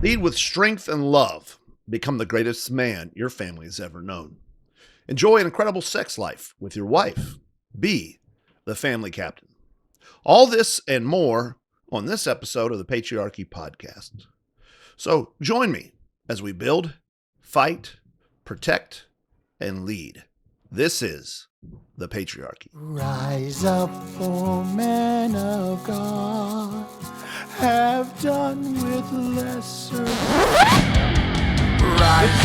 Lead with strength and love. Become the greatest man your family's ever known. Enjoy an incredible sex life with your wife. Be the family captain. All this and more on this episode of the Patriarchy Podcast. So join me as we build, fight, protect, and lead. This is the Patriarchy. Rise up, O men of God, have done with lesser. Rise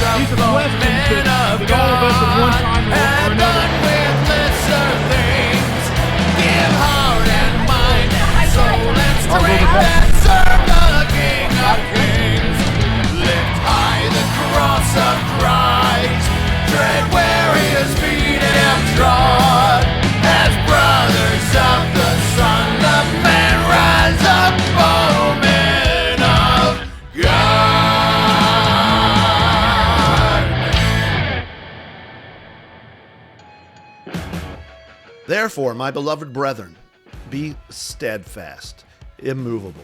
up, O men of God, have done with lesser things. Give heart and mind, soul and strength, and serve the King of Kings. Lift high the cross of Christ, tread where His feet have trod. As brothers of the Son of Man, rise up, O men of God. Therefore, my beloved brethren, be steadfast, immovable,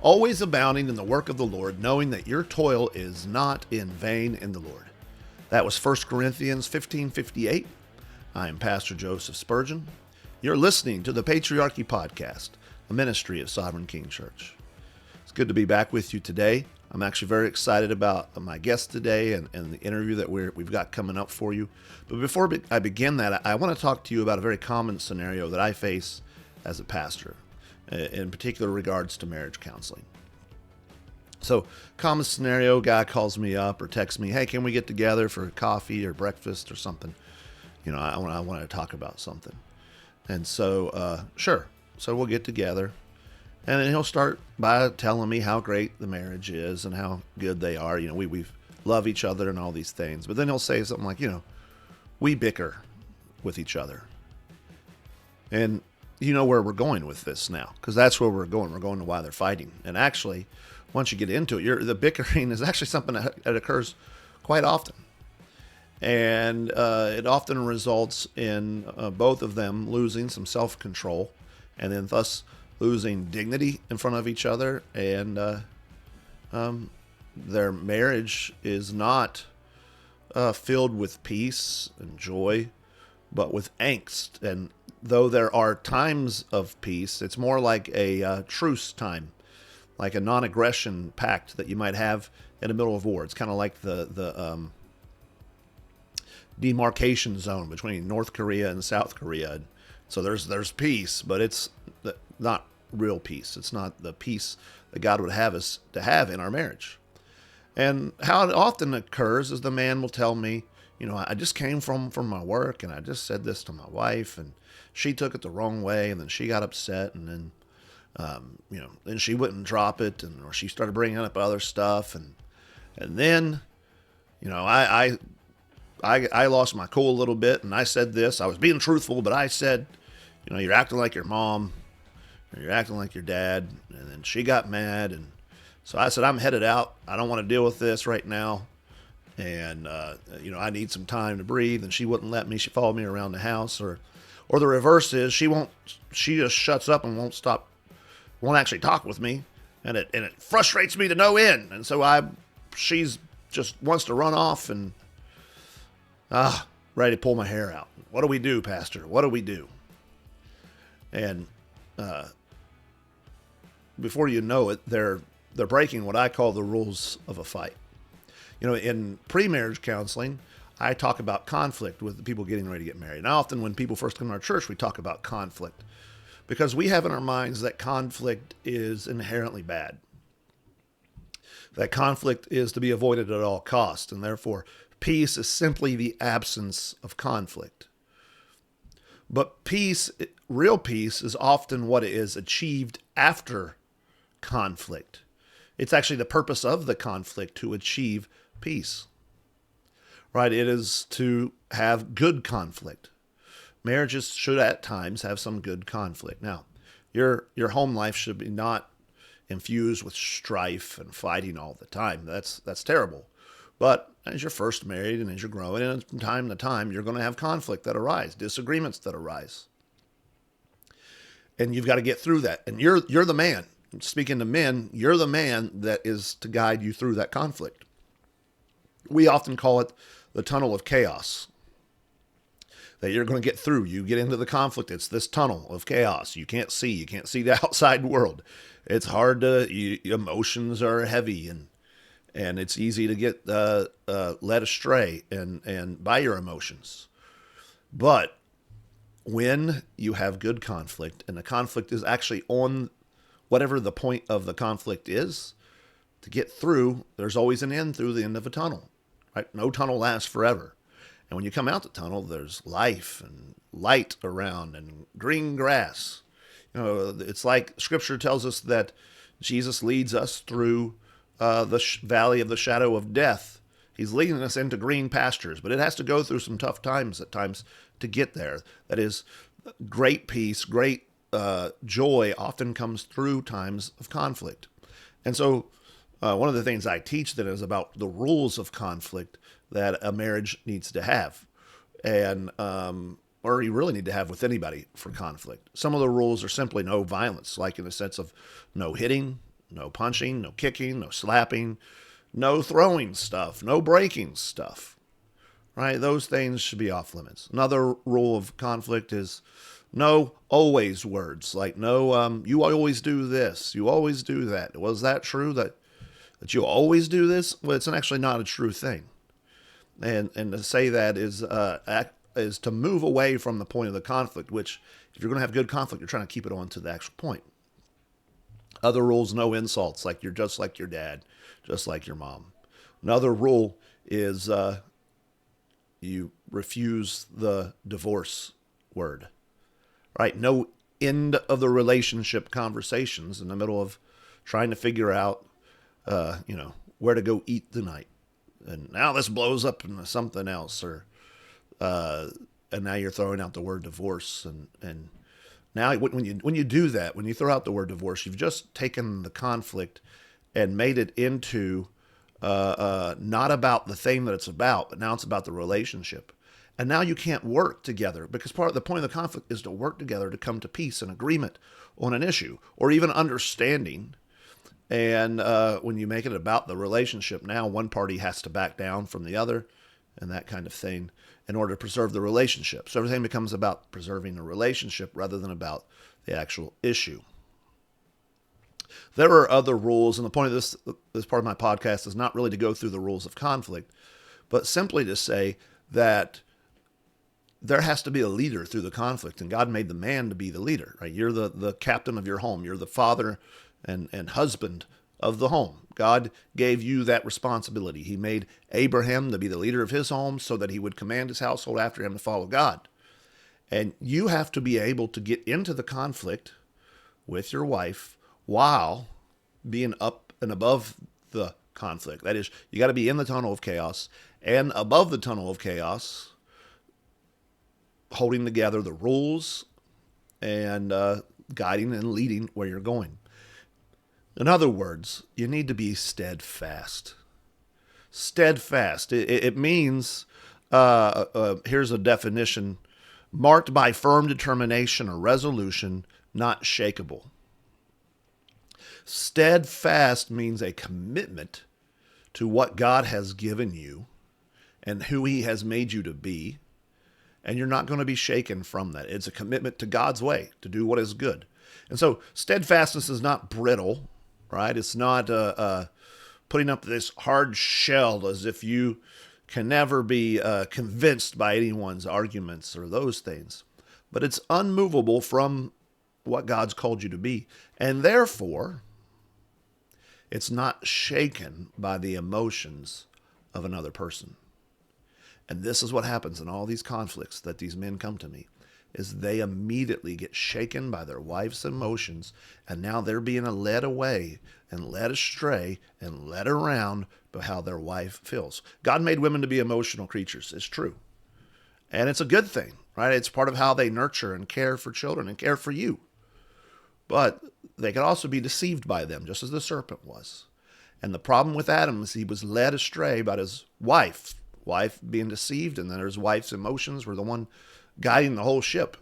always abounding in the work of the Lord, knowing that your toil is not in vain in the Lord. That was 1 Corinthians 15:58. I am Pastor Joseph Spurgeon. You're listening to the Patriarchy Podcast, a ministry of Sovereign King Church. It's good to be back with you today. I'm actually very excited about my guest today and the interview that we've got coming up for you. But before I begin that, I want to talk to you about a very common scenario that I face as a pastor, in particular regards to marriage counseling. So, common scenario, guy calls me up or texts me, hey, can we get together for coffee or breakfast or something? You know, I want to talk about something. And so, sure. So we'll get together. And then he'll start by telling me how great the marriage is and how good they are. You know, we love each other and all these things. But then he'll say something like, you know, we bicker with each other. And you know where we're going with this now, because that's where we're going. We're going to why they're fighting. And actually, once you get into it, the bickering is actually something that occurs quite often. And it often results in both of them losing some self-control and then thus losing dignity in front of each other. And their marriage is not filled with peace and joy, but with angst. And though there are times of peace, it's more like a truce time, like a non-aggression pact that you might have in the middle of war. It's kind of like the demarcation zone between North Korea and South Korea. So there's peace, but it's not real peace. It's not the peace that God would have us to have in our marriage. And how it often occurs is the man will tell me, you know, I just came from my work and I just said this to my wife and she took it the wrong way and then she got upset and then, you know, then she wouldn't drop it or she started bringing up other stuff. And then, you know, I lost my cool a little bit and I said this. I was being truthful, but I said, you know, you're acting like your mom or you're acting like your dad. And then she got mad. And so I said, I'm headed out. I don't want to deal with this right now. And, you know, I need some time to breathe. And she wouldn't let me. She followed me around the house. Or the reverse is she just shuts up and won't actually talk with me. And it frustrates me to no end. And so she's just wants to run off and, ready to pull my hair out. What do we do, Pastor? What do we do? And before you know it, they're breaking what I call the rules of a fight. You know, in pre-marriage counseling, I talk about conflict with the people getting ready to get married. And often when people first come to our church, we talk about conflict because we have in our minds that conflict is inherently bad. That conflict is to be avoided at all costs, and therefore peace is simply the absence of conflict. But peace, real peace, is often what is achieved after conflict. It's actually the purpose of the conflict to achieve peace. Right? It is to have good conflict. Marriages should at times have some good conflict. Now, your home life should be not infused with strife and fighting all the time. That's terrible. But as you're first married and as you're growing, and from time to time, you're going to have conflict that arise, disagreements that arise. And you've got to get through that. And you're the man. speaking to men, you're the man that is to guide you through that conflict. We often call it the tunnel of chaos. That you're going to get through. You get into the conflict. It's this tunnel of chaos. You can't see the outside world. It's hard emotions are heavy, and it's easy to get led astray and by your emotions. But when you have good conflict, and the conflict is actually on whatever the point of the conflict is, to get through, there's always an end through the end of a tunnel. Right? No tunnel lasts forever. And when you come out the tunnel, there's life and light around and green grass. It's like Scripture tells us that Jesus leads us through the valley of the shadow of death. He's leading us into green pastures, but it has to go through some tough times at times to get there. That is, great peace, great joy often comes through times of conflict. And so one of the things I teach that is about the rules of conflict that a marriage needs to have, and or you really need to have with anybody for conflict. Some of the rules are simply no violence, like in the sense of no hitting, no punching, no kicking, no slapping, no throwing stuff, no breaking stuff, right? Those things should be off limits. Another rule of conflict is no always words, like no, you always do this, you always do that. Was that true that you always do this? Well, it's actually not a true thing. And to say that is to move away from the point of the conflict, which if you're going to have good conflict, you're trying to keep it on to the actual point. Other rules, no insults, like you're just like your dad, just like your mom. Another rule is you refuse the divorce word, right? No end of the relationship conversations in the middle of trying to figure out, where to go eat tonight. And now this blows up into something else, and now you're throwing out the word divorce. And now when you do that, when you throw out the word divorce, you've just taken the conflict and made it into not about the thing that it's about, but now it's about the relationship. And now you can't work together, because part of the point of the conflict is to work together to come to peace and agreement on an issue, or even understanding. And when you make it about the relationship, now one party has to back down from the other and that kind of thing in order to preserve the relationship. So everything becomes about preserving the relationship rather than about the actual issue. There are other rules, and the point of this part of my podcast is not really to go through the rules of conflict, but simply to say that there has to be a leader through the conflict, and God made the man to be the leader, right? You're the captain of your home. You're the father and husband of the home. God gave you that responsibility. He made Abraham to be the leader of his home so that he would command his household after him to follow God. And you have to be able to get into the conflict with your wife while being up and above the conflict. That is, you got to be in the tunnel of chaos and above the tunnel of chaos, holding together the rules and guiding and leading where you're going. In other words, you need to be steadfast. Steadfast. It means, here's a definition, marked by firm determination or resolution, not shakeable. Steadfast means a commitment to what God has given you and who he has made you to be, and you're not going to be shaken from that. It's a commitment to God's way, to do what is good. And so steadfastness is not brittle, right? It's not putting up this hard shell as if you can never be convinced by anyone's arguments or those things. But it's unmovable from what God's called you to be. And therefore, it's not shaken by the emotions of another person. And this is what happens in all these conflicts that these men come to me, is they immediately get shaken by their wife's emotions, and now they're being led away and led astray and led around by how their wife feels. God made women to be emotional creatures. It's true. And it's a good thing, right? It's part of how they nurture and care for children and care for you. But they could also be deceived by them, just as the serpent was. And the problem with Adam is he was led astray by his wife being deceived, and then his wife's emotions were the one guiding the whole ship.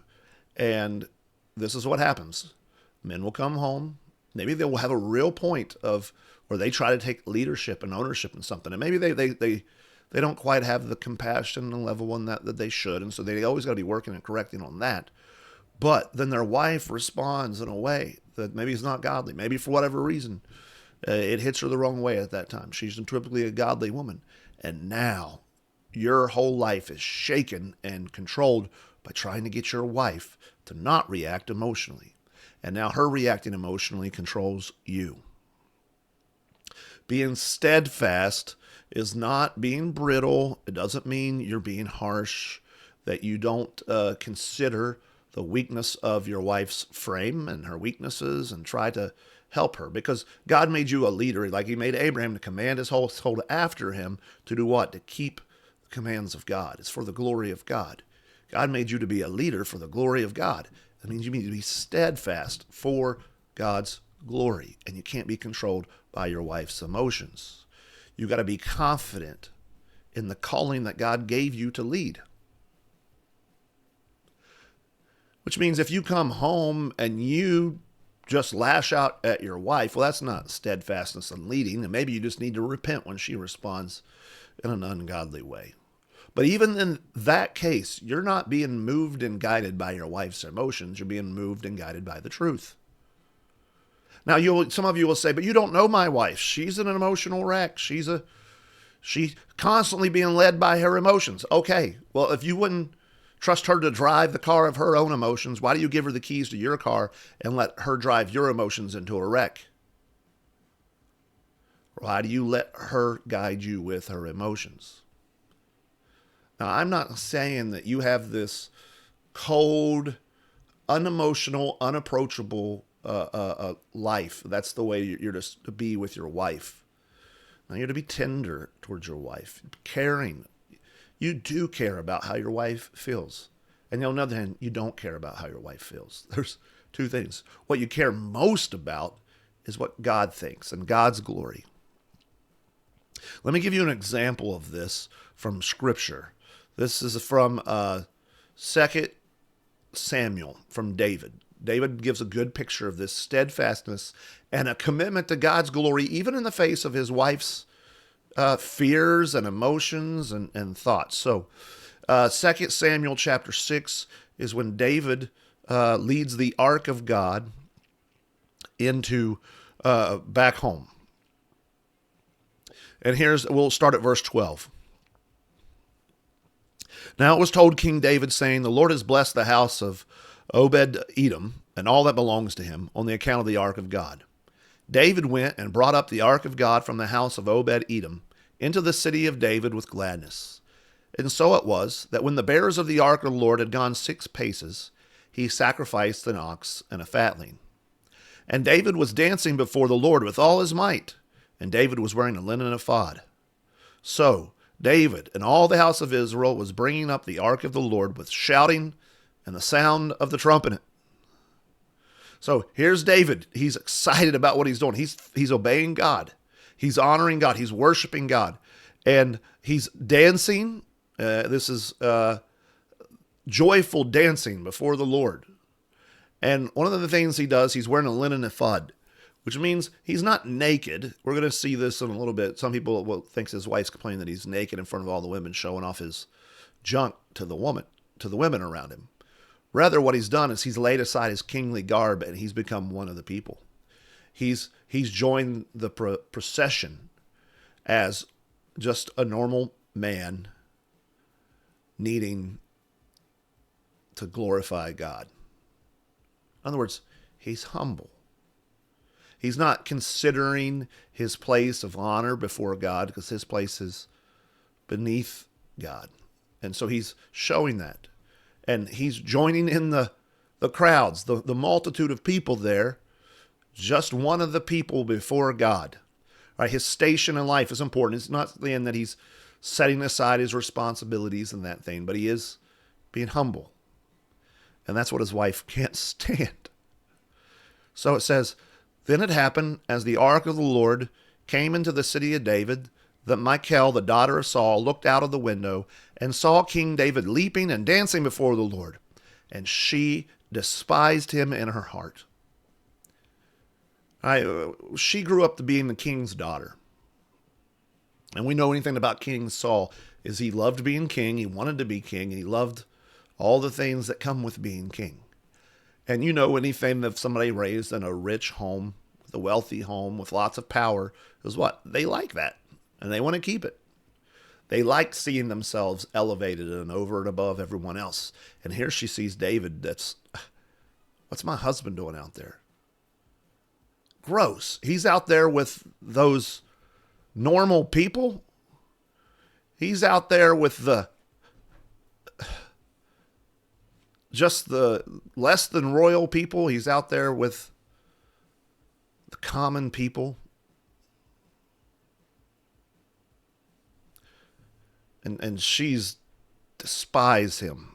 And this is what happens. Men will come home Maybe they will have a real point of where they try to take leadership and ownership in something. And maybe they don't quite have the compassion and level on that they should. And so they always got to be working and correcting on that. But then their wife responds in a way that maybe is not godly. Maybe for whatever reason, it hits her the wrong way at that time. She's typically a godly woman. And now your whole life is shaken and controlled by trying to get your wife to not react emotionally. And now her reacting emotionally controls you. Being steadfast is not being brittle. It doesn't mean you're being harsh, that you don't consider the weakness of your wife's frame and her weaknesses and try to help her. Because God made you a leader, like he made Abraham to command his household after him to do what? To keep the commands of God. It's for the glory of God. God made you to be a leader for the glory of God. That means you need to be steadfast for God's glory. And you can't be controlled by your wife's emotions. You got to be confident in the calling that God gave you to lead. Which means if you come home and you just lash out at your wife, well, that's not steadfastness in leading. And maybe you just need to repent when she responds in an ungodly way. But even in that case, you're not being moved and guided by your wife's emotions. You're being moved and guided by the truth. Now, some of you will say, but you don't know my wife. She's an emotional wreck. She's constantly being led by her emotions. Okay, well, if you wouldn't trust her to drive the car of her own emotions, why do you give her the keys to your car and let her drive your emotions into a wreck? Why do you let her guide you with her emotions? Now, I'm not saying that you have this cold, unemotional, unapproachable life. That's the way you're to be with your wife. Now, you're to be tender towards your wife, caring. You do care about how your wife feels. And on the other hand, you don't care about how your wife feels. There's two things. What you care most about is what God thinks and God's glory. Let me give you an example of this from Scripture. This is from 2 Samuel from David. David gives a good picture of this steadfastness and a commitment to God's glory, even in the face of his wife's fears and emotions and thoughts. So 2 Samuel chapter 6 is when David leads the ark of God into back home. And we'll start at verse 12. Now it was told King David, saying, the Lord has blessed the house of Obed-Edom and all that belongs to him on the account of the ark of God. David went and brought up the ark of God from the house of Obed-Edom into the city of David with gladness. And so it was that when the bearers of the ark of the Lord had gone 6 paces, he sacrificed an ox and a fatling. And David was dancing before the Lord with all his might, and David was wearing a linen ephod. So David and all the house of Israel was bringing up the ark of the Lord with shouting and the sound of the trumpet. So here's David. He's excited about what he's doing. He's obeying God. He's honoring God. He's worshiping God. And he's dancing. This is joyful dancing before the Lord. And one of the things he does, he's wearing a linen ephod, which means he's not naked. We're going to see this in a little bit. Some people will think his wife's complaining that he's naked in front of all the women, showing off his junk to the women around him. Rather, what he's done is he's laid aside his kingly garb and he's become one of the people. He's joined the procession as just a normal man needing to glorify God. In other words, he's humble. He's not considering his place of honor before God because his place is beneath God. And so he's showing that. And he's joining in the crowds, the multitude of people there, just one of the people before God. Right? His station in life is important. It's not then that he's setting aside his responsibilities and that thing, but he is being humble. And that's what his wife can't stand. So it says, then it happened as the ark of the Lord came into the city of David, that Michal, the daughter of Saul, looked out of the window and saw King David leaping and dancing before the Lord. And she despised him in her heart. She grew up to being the king's daughter. And we know anything about King Saul is he loved being king. He wanted to be king. He loved all the things that come with being king. And you know anything of somebody raised in a rich home, with a wealthy home, with lots of power, is what? They like that. And they want to keep it. They like seeing themselves elevated and over and above everyone else. And here she sees David what's my husband doing out there? Gross. He's out there with those normal people. He's out there with the less than royal people. He's out there with the common people. And she's despise him.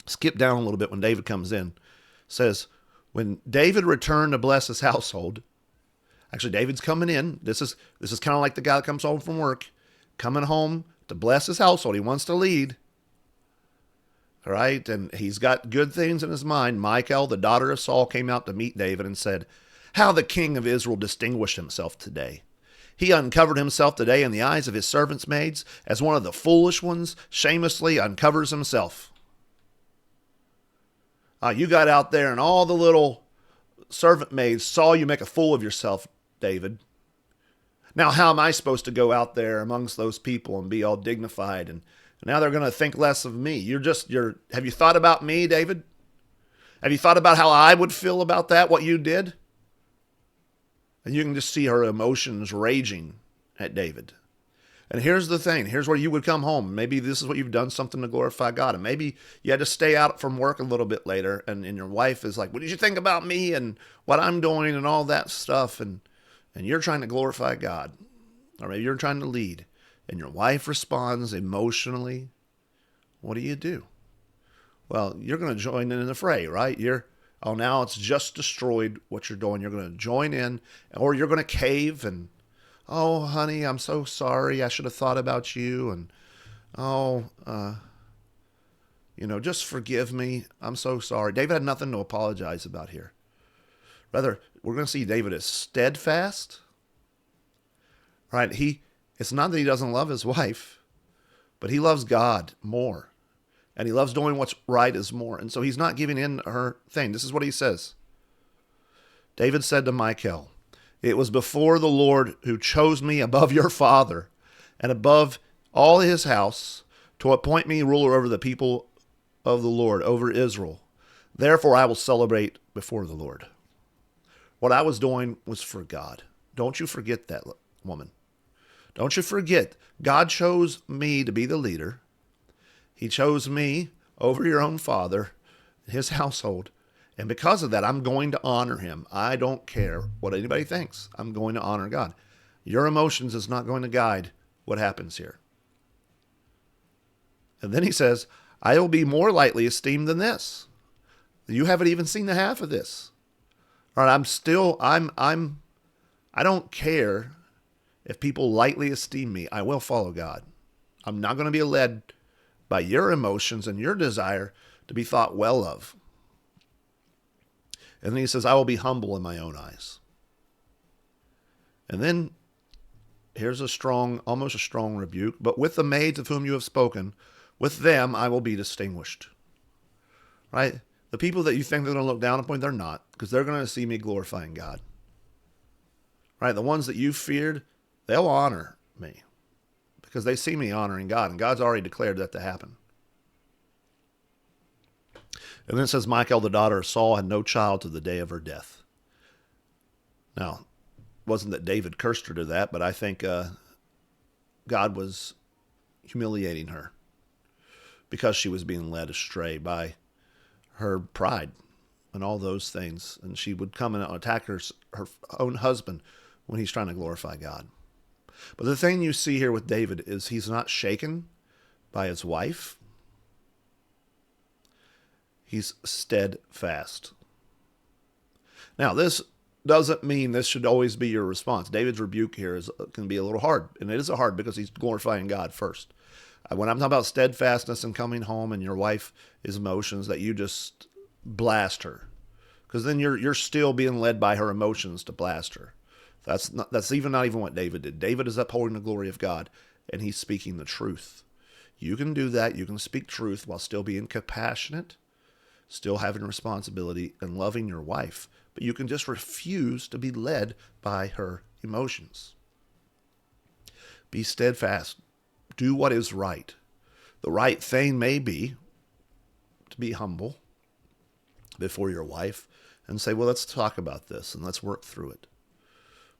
Skip down a little bit when David comes in. Says, when David returned to bless his household, actually David's coming in. This is kind of like the guy that comes home from work, coming home to bless his household. He wants to lead. All right, and he's got good things in his mind. Michal, the daughter of Saul, came out to meet David and said, how the king of Israel distinguished himself today. He uncovered himself today in the eyes of his servants' maids as one of the foolish ones shamelessly uncovers himself. You got out there and all the little servant maids saw you make a fool of yourself, David. Now, how am I supposed to go out there amongst those people and be all dignified? And now they're going to think less of me. Have you thought about me, David? Have you thought about how I would feel about that, what you did? And you can just see her emotions raging at David. And here's the thing. Here's where you would come home. Maybe this is what you've done, something to glorify God. And maybe you had to stay out from work a little bit later. And your wife is like, what did you think about me and what I'm doing and all that stuff? And you're trying to glorify God. Or maybe you're trying to lead. And your wife responds emotionally. What do? Well, you're going to join in the fray, right? Now it's just destroyed what you're doing. You're going to join in, or you're going to cave and, oh, honey, I'm so sorry. I should have thought about you. And, just forgive me. I'm so sorry. David had nothing to apologize about here. Rather, we're going to see David as steadfast. Right? It's not that he doesn't love his wife, but he loves God more. And he loves doing what's right is more. And so he's not giving in to her thing. This is what he says. David said to Michal, it was before the Lord who chose me above your father and above all his house to appoint me ruler over the people of the Lord, over Israel. Therefore I will celebrate before the Lord. What I was doing was for God. Don't you forget that, woman. Don't you forget, God chose me to be the leader. He chose me over your own father, his household. And because of that, I'm going to honor him. I don't care what anybody thinks. I'm going to honor God. Your emotions is not going to guide what happens here. And then he says, I will be more lightly esteemed than this. You haven't even seen the half of this. All right, I don't care if people lightly esteem me. I will follow God. I'm not going to be led by your emotions and your desire to be thought well of. And then he says, I will be humble in my own eyes. And then here's almost a strong rebuke. But with the maids of whom you have spoken, with them I will be distinguished. Right? The people that you think they're going to look down upon, they're not, because they're going to see me glorifying God. Right? The ones that you feared, they'll honor me, because they see me honoring God, and God's already declared that to happen. And then it says, Michal, the daughter of Saul, had no child to the day of her death. Now, it wasn't that David cursed her to that, but I think God was humiliating her because she was being led astray by her pride and all those things. And she would come and attack her own husband when he's trying to glorify God. But the thing you see here with David is he's not shaken by his wife. He's steadfast. Now, this doesn't mean this should always be your response. David's rebuke here can be a little hard, and it is hard because he's glorifying God first. When I'm talking about steadfastness and coming home and your wife is emotions, that you just blast her because then you're still being led by her emotions to blast her. That's not even what David did. David is upholding the glory of God, and he's speaking the truth. You can do that. You can speak truth while still being compassionate, still having responsibility, and loving your wife. But you can just refuse to be led by her emotions. Be steadfast. Do what is right. The right thing may be to be humble before your wife and say, well, let's talk about this and let's work through it.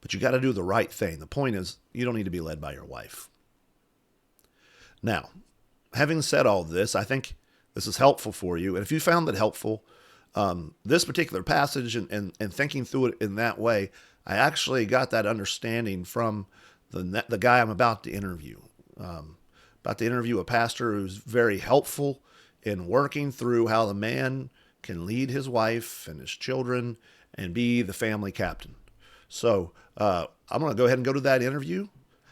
But you got to do the right thing. The point is, you don't need to be led by your wife. Now, having said all this, I think this is helpful for you. And if you found that helpful, this particular passage and thinking through it in that way, I actually got that understanding from the guy I'm about to interview. About to interview a pastor who's very helpful in working through how the man can lead his wife and his children and be the family captain. So I'm going to go ahead and go to that interview.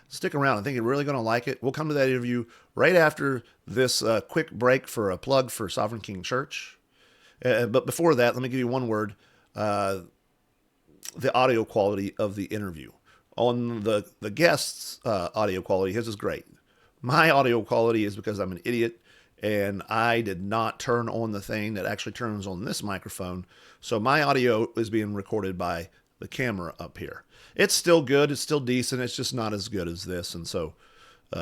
Stick around. I think you're really going to like it. We'll come to that interview right after this quick break for a plug for Sovereign King Church. But before that, let me give you one word. The audio quality of the interview. On the guest's audio quality, his is great. My audio quality is because I'm an idiot and I did not turn on the thing that actually turns on this microphone. So my audio is being recorded by the camera up here. It's still good. It's still decent. It's just not as good as this. And so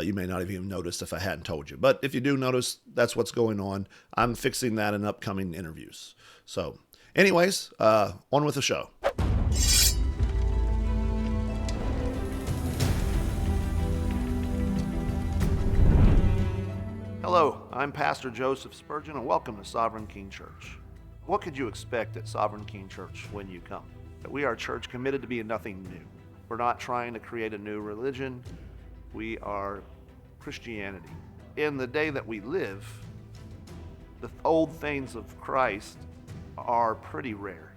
you may not have even noticed if I hadn't told you. But if you do notice, that's what's going on. I'm fixing that in upcoming interviews. So anyways, on with the show. Hello, I'm Pastor Joseph Spurgeon, and welcome to Sovereign King Church. What could you expect at Sovereign King Church when you come? That we are a church committed to being nothing new. We're not trying to create a new religion. We are Christianity. In the day that we live, the old things of Christ are pretty rare.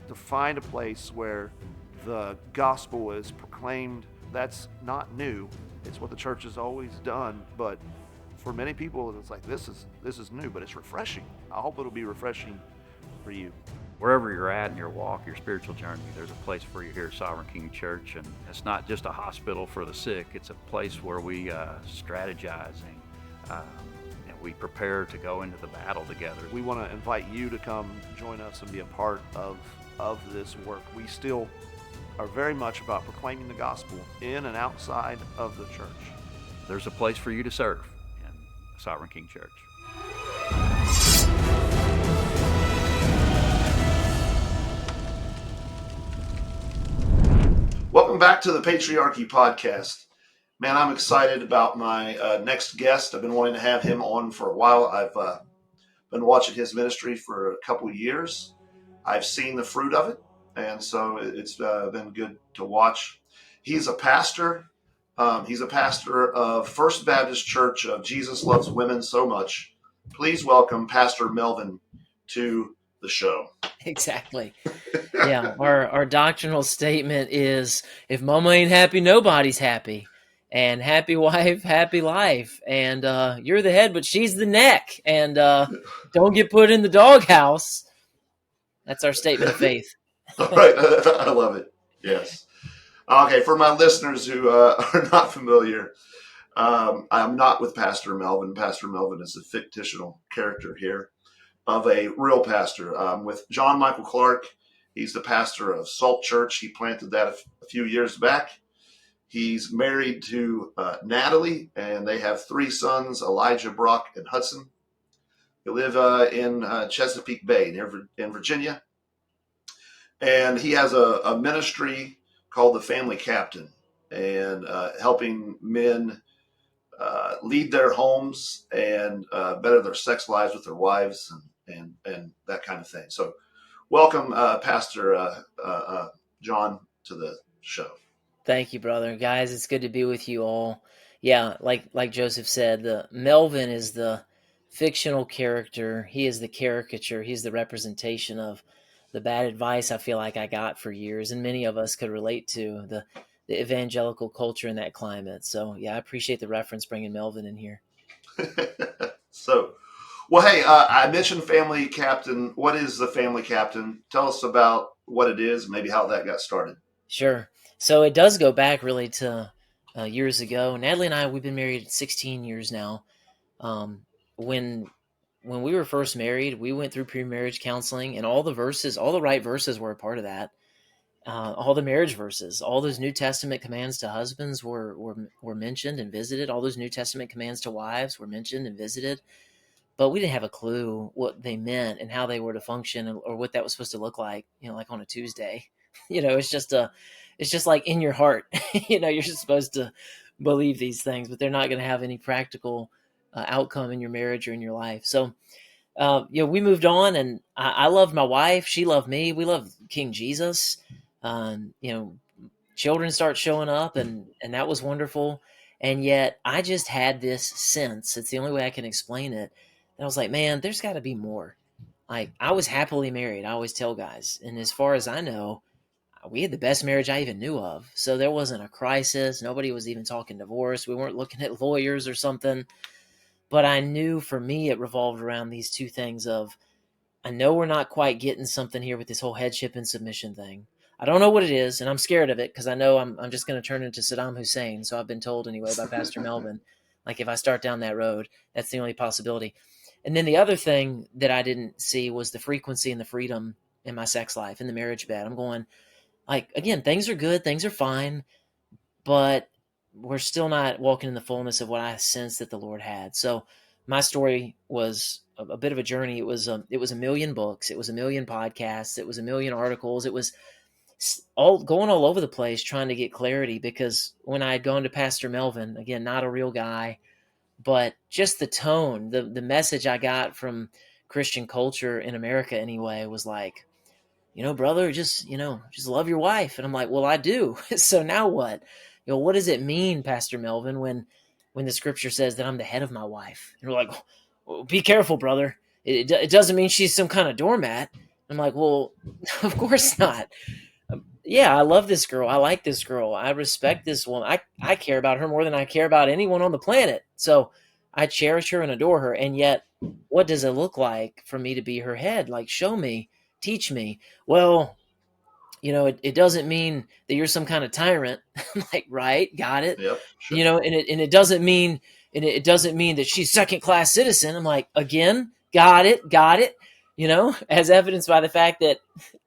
To find a place where the gospel is proclaimed, that's not new. It's what the church has always done, but for many people, it's like, this is new, but it's refreshing. I hope it'll be refreshing for you. Wherever you're at in your walk, your spiritual journey, there's a place for you here at Sovereign King Church. And it's not just a hospital for the sick. It's a place where we strategizing and we prepare to go into the battle together. We want to invite you to come join us and be a part of this work. We still are very much about proclaiming the gospel in and outside of the church. There's a place for you to serve in Sovereign King Church. Welcome back to the Patriarchy Podcast. Man, I'm excited about my next guest. I've been wanting to have him on for a while. I've been watching his ministry for a couple of years. I've seen the fruit of it, and so it's been good to watch. He's a pastor. He's a pastor of First Baptist Church of Jesus Loves Women So Much. Please welcome Pastor Melvin to the show. Exactly. Yeah. Our doctrinal statement is, if mama ain't happy, nobody's happy. And happy wife, happy life. And you're the head, but she's the neck. And don't get put in the doghouse. That's our statement of faith. All right. I love it. Yes. Okay. For my listeners who are not familiar, I'm not with Pastor Melvin. Pastor Melvin is a fictional character here of a real pastor. With John Michael Clark. He's the pastor of Salt Church. He planted that a few years back. He's married to Natalie, and they have 3 sons, Elijah, Brock, and Hudson. They live in Chesapeake Bay in Virginia. And he has a ministry called The Family Captain, and helping men lead their homes and better their sex lives with their wives and that kind of thing. So welcome, Pastor John, to the show. Thank you, brother. Guys, it's good to be with you all. Yeah, like Joseph said, the Melvin is the fictional character. He is the caricature. He's the representation of the bad advice I feel like I got for years, and many of us could relate to the evangelical culture in that climate. So, yeah, I appreciate the reference bringing Melvin in here. So, Well, hey, I mentioned Family Captain. What is the Family Captain? Tell us about what it is, maybe how that got started. Sure. So it does go back really to years ago. Natalie and I, we've been married 16 years now. Um, when we were first married, we went through pre-marriage counseling, and all the right verses were a part of that. All the marriage verses, all those New Testament commands to husbands were mentioned and visited. All those New Testament commands to wives were mentioned and visited. But we didn't have a clue what they meant and how they were to function, or what that was supposed to look like. Like on a Tuesday. It's just like in your heart. You're just supposed to believe these things, but they're not going to have any practical outcome in your marriage or in your life. So, we moved on, and I loved my wife. She loved me. We loved King Jesus. Children start showing up, and that was wonderful. And yet I just had this sense, it's the only way I can explain it. And I was like, man, there's got to be more. Like, I was happily married. I always tell guys. And as far as I know, we had the best marriage I even knew of. So there wasn't a crisis. Nobody was even talking divorce. We weren't looking at lawyers or something. But I knew for me, it revolved around these two things of, I know we're not quite getting something here with this whole headship and submission thing. I don't know what it is, and I'm scared of it because I know I'm just going to turn into Saddam Hussein. So I've been told anyway by Pastor Melvin. Like, if I start down that road, that's the only possibility. And then the other thing that I didn't see was the frequency and the freedom in my sex life, in the marriage bed. I'm going, like, again, things are good, things are fine, but we're still not walking in the fullness of what I sensed that the Lord had. So my story was a bit of a journey. It was a million books. It was a million podcasts. It was a million articles. It was all over the place trying to get clarity, because when I had gone to Pastor Melvin, again, not a real guy, but just the tone, the message I got from Christian culture in America anyway was like, brother, just love your wife. And I'm like, well, I do. So now what? What does it mean, Pastor Melvin, when the scripture says that I'm the head of my wife? And we're like, well, be careful, brother. It doesn't mean she's some kind of doormat. I'm like, well, of course not. Yeah, I love this girl. I like this girl. I respect this woman. I care about her more than I care about anyone on the planet. So I cherish her and adore her. And yet, what does it look like for me to be her head? Like, show me, teach me. Well, it doesn't mean that you're some kind of tyrant. I'm like, right, got it. Yep, sure. And it doesn't mean that she's second class citizen. I'm like, again, got it. As evidenced by the fact that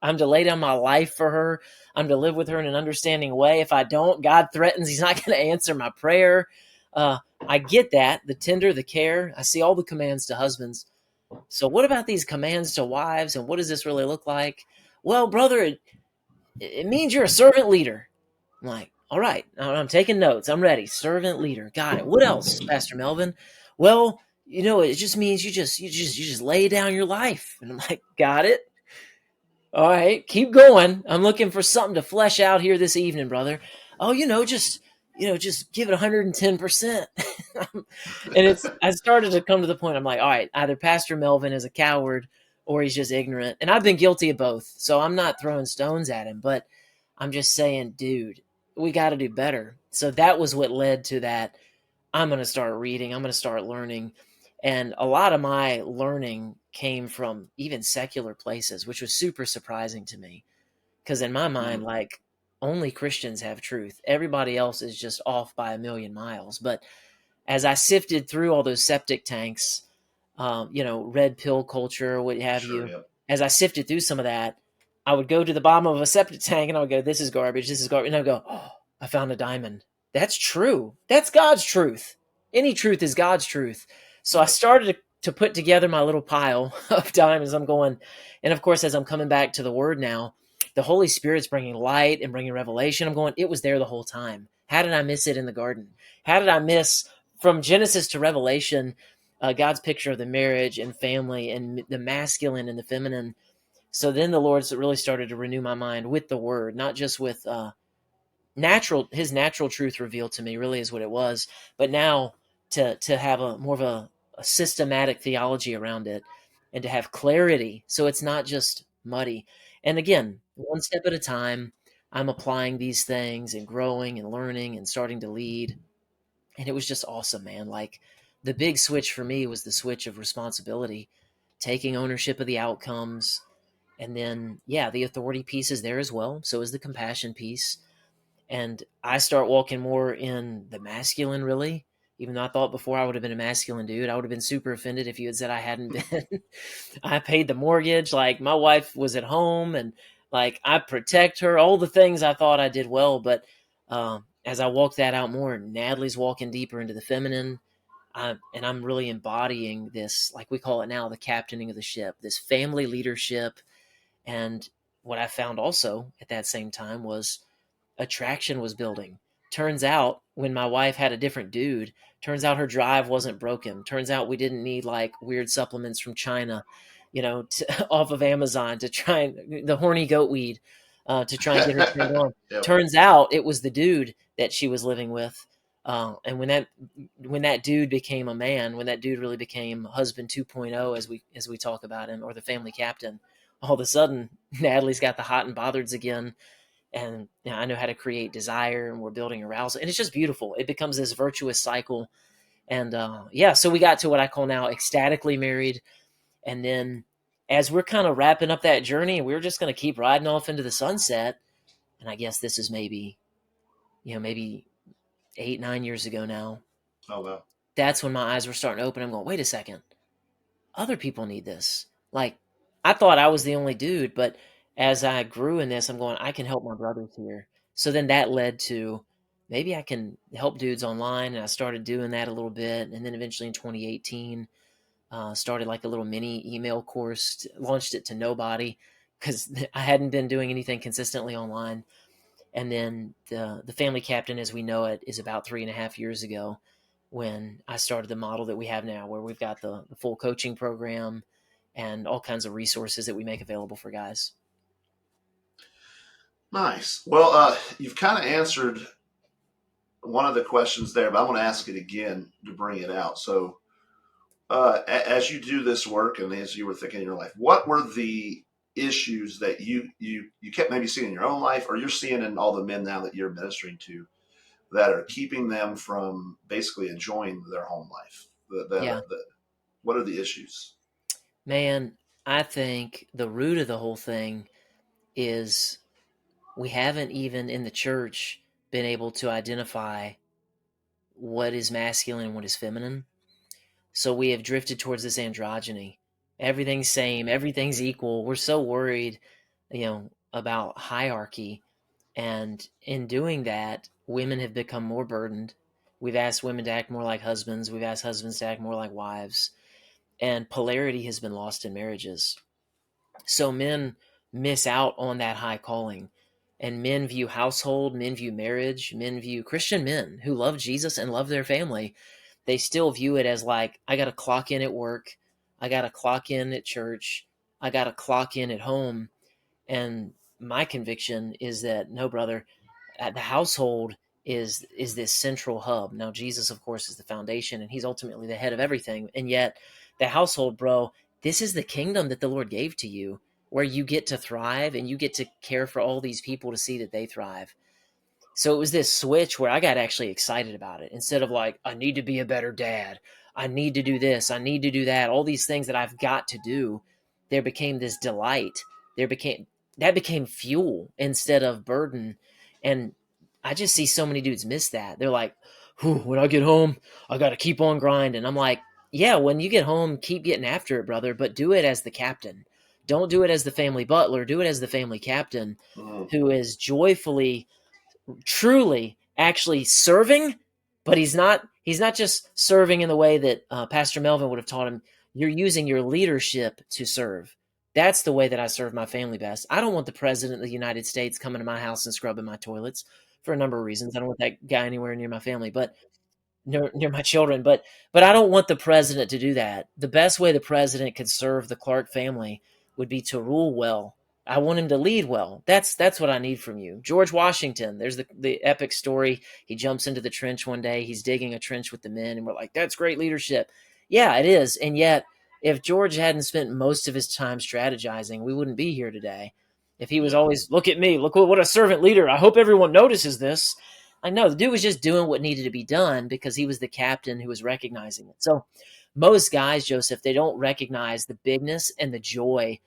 I'm to lay down my life for her. I'm to live with her in an understanding way. If I don't, God threatens he's not going to answer my prayer. I get that, the tender, the care. I see all the commands to husbands. So what about these commands to wives, and what does this really look like? Well, brother, it means you're a servant leader. I'm like, all right, I'm taking notes. I'm ready. Servant leader. Got it. What else, Pastor Melvin? Well, it just means you just lay down your life. And I'm like, got it. All right, keep going. I'm looking for something to flesh out here this evening, brother. Oh, just give it 110%. And I started to come to the point. I'm like, all right, either Pastor Melvin is a coward or he's just ignorant. And I've been guilty of both. So I'm not throwing stones at him, but I'm just saying, dude, we got to do better. So that was what led to that. I'm going to start reading. I'm going to start learning. And a lot of my learning came from even secular places, which was super surprising to me. Because in my mind, like, only Christians have truth. Everybody else is just off by a million miles. But as I sifted through all those septic tanks, red pill culture, what have you, Yep. as I sifted through some of that, I would go to the bottom of a septic tank and I would go, this is garbage. And I would go, oh, I found a diamond. That's true. That's God's truth. Any truth is God's truth. So I started to put together my little pile of diamonds. I'm going, and of course, as I'm coming back to the word now, the Holy Spirit's bringing light and bringing revelation. I'm going, it was there the whole time. How did I miss it in the garden? How did I miss from Genesis to Revelation, God's picture of the marriage and family and the masculine and the feminine? So then the Lord really started to renew my mind with the word, not just with his natural truth revealed to me, really is what it was. But now to have a more of a systematic theology around it and to have clarity. So it's not just muddy. And again, one step at a time, I'm applying these things and growing and learning and starting to lead. And it was just awesome, man. Like, the big switch for me was the switch of responsibility, taking ownership of the outcomes. And then, yeah, the authority piece is there as well. So is the compassion piece. And I start walking more in the masculine, really. Even though I thought before I would have been a masculine dude, I would have been super offended if you had said I hadn't been. I paid the mortgage. Like, my wife was at home, and like, I protect her, all the things I thought I did well. But as I walk that out more, Natalie's walking deeper into the feminine. And I'm really embodying this, like we call it now, the captaining of the ship, this family leadership. And what I found also at that same time was attraction was building. Turns out when my wife had a different dude, turns out her drive wasn't broken. Turns out we didn't need like weird supplements from China, off of Amazon to try and the horny goat weed to try and get her turned on. Yep. Turns out it was the dude that she was living with. And when that dude became a man, when that dude really became husband 2.0, as we talk about him, or the family captain, all of a sudden Natalie's got the hot and bothers's again. And I know how to create desire, and we're building arousal, and it's just beautiful. It becomes this virtuous cycle. And so we got to what I call now ecstatically married. And then as we're kind of wrapping up that journey, we're just going to keep riding off into the sunset. And I guess this is maybe 8-9 years ago now. Oh, wow. That's when my eyes were starting to open. I'm going, wait a second. Other people need this. Like, I thought I was the only dude, but as I grew in this, I'm going, I can help my brothers here. So then that led to maybe I can help dudes online. And I started doing that a little bit. And then eventually in 2018, started like a little mini email course, launched it to nobody because I hadn't been doing anything consistently online. And then the family captain, as we know it, is about 3.5 years ago when I started the model that we have now, where we've got the full coaching program and all kinds of resources that we make available for guys. Nice. Well, you've kind of answered one of the questions there, but I want to ask it again to bring it out. So as you do this work and as you were thinking in your life, what were the issues that you kept maybe seeing in your own life, or you're seeing in all the men now that you're ministering to, that are keeping them from basically enjoying their home life? What are the issues? Man, I think the root of the whole thing is we haven't even in the church been able to identify what is masculine and what is feminine. So we have drifted towards this androgyny. Everything's same, everything's equal. We're so worried, about hierarchy. And in doing that, women have become more burdened. We've asked women to act more like husbands. We've asked husbands to act more like wives. And polarity has been lost in marriages. So men miss out on that high calling. And men view household, men view marriage, men view Christian men who love Jesus and love their family. They still view it as like, I got to clock in at work. I got to clock in at church. I got to clock in at home. And my conviction is that, no, brother, the household is this central hub. Now, Jesus, of course, is the foundation, and he's ultimately the head of everything. And yet the household, bro, this is the kingdom that the Lord gave to you, where you get to thrive and you get to care for all these people to see that they thrive. So it was this switch where I got actually excited about it. Instead of like, I need to be a better dad. I need to do this. I need to do that. All these things that I've got to do, there became this delight. That became fuel instead of burden. And I just see so many dudes miss that. They're like, when I get home, I got to keep on grinding. I'm like, yeah, when you get home, keep getting after it, brother, but do it as the captain. Don't do it as the family butler. Do it as the family captain who is joyfully, truly, actually serving, but he's not just serving in the way that Pastor Melvin would have taught him. You're using your leadership to serve. That's the way that I serve my family best. I don't want the president of the United States coming to my house and scrubbing my toilets for a number of reasons. I don't want that guy anywhere near my family, but near my children. But I don't want the president to do that. The best way the president could serve the Clark family would be to rule well. I want him to lead well. That's what I need from you. George Washington, there's the epic story. He jumps into the trench one day. He's digging a trench with the men, and we're like, that's great leadership. Yeah, it is. And yet, if George hadn't spent most of his time strategizing, we wouldn't be here today. If he was always, look at me, look what a servant leader. I hope everyone notices this. I know the dude was just doing what needed to be done because he was the captain who was recognizing it. So most guys, Joseph, they don't recognize the bigness and the joy.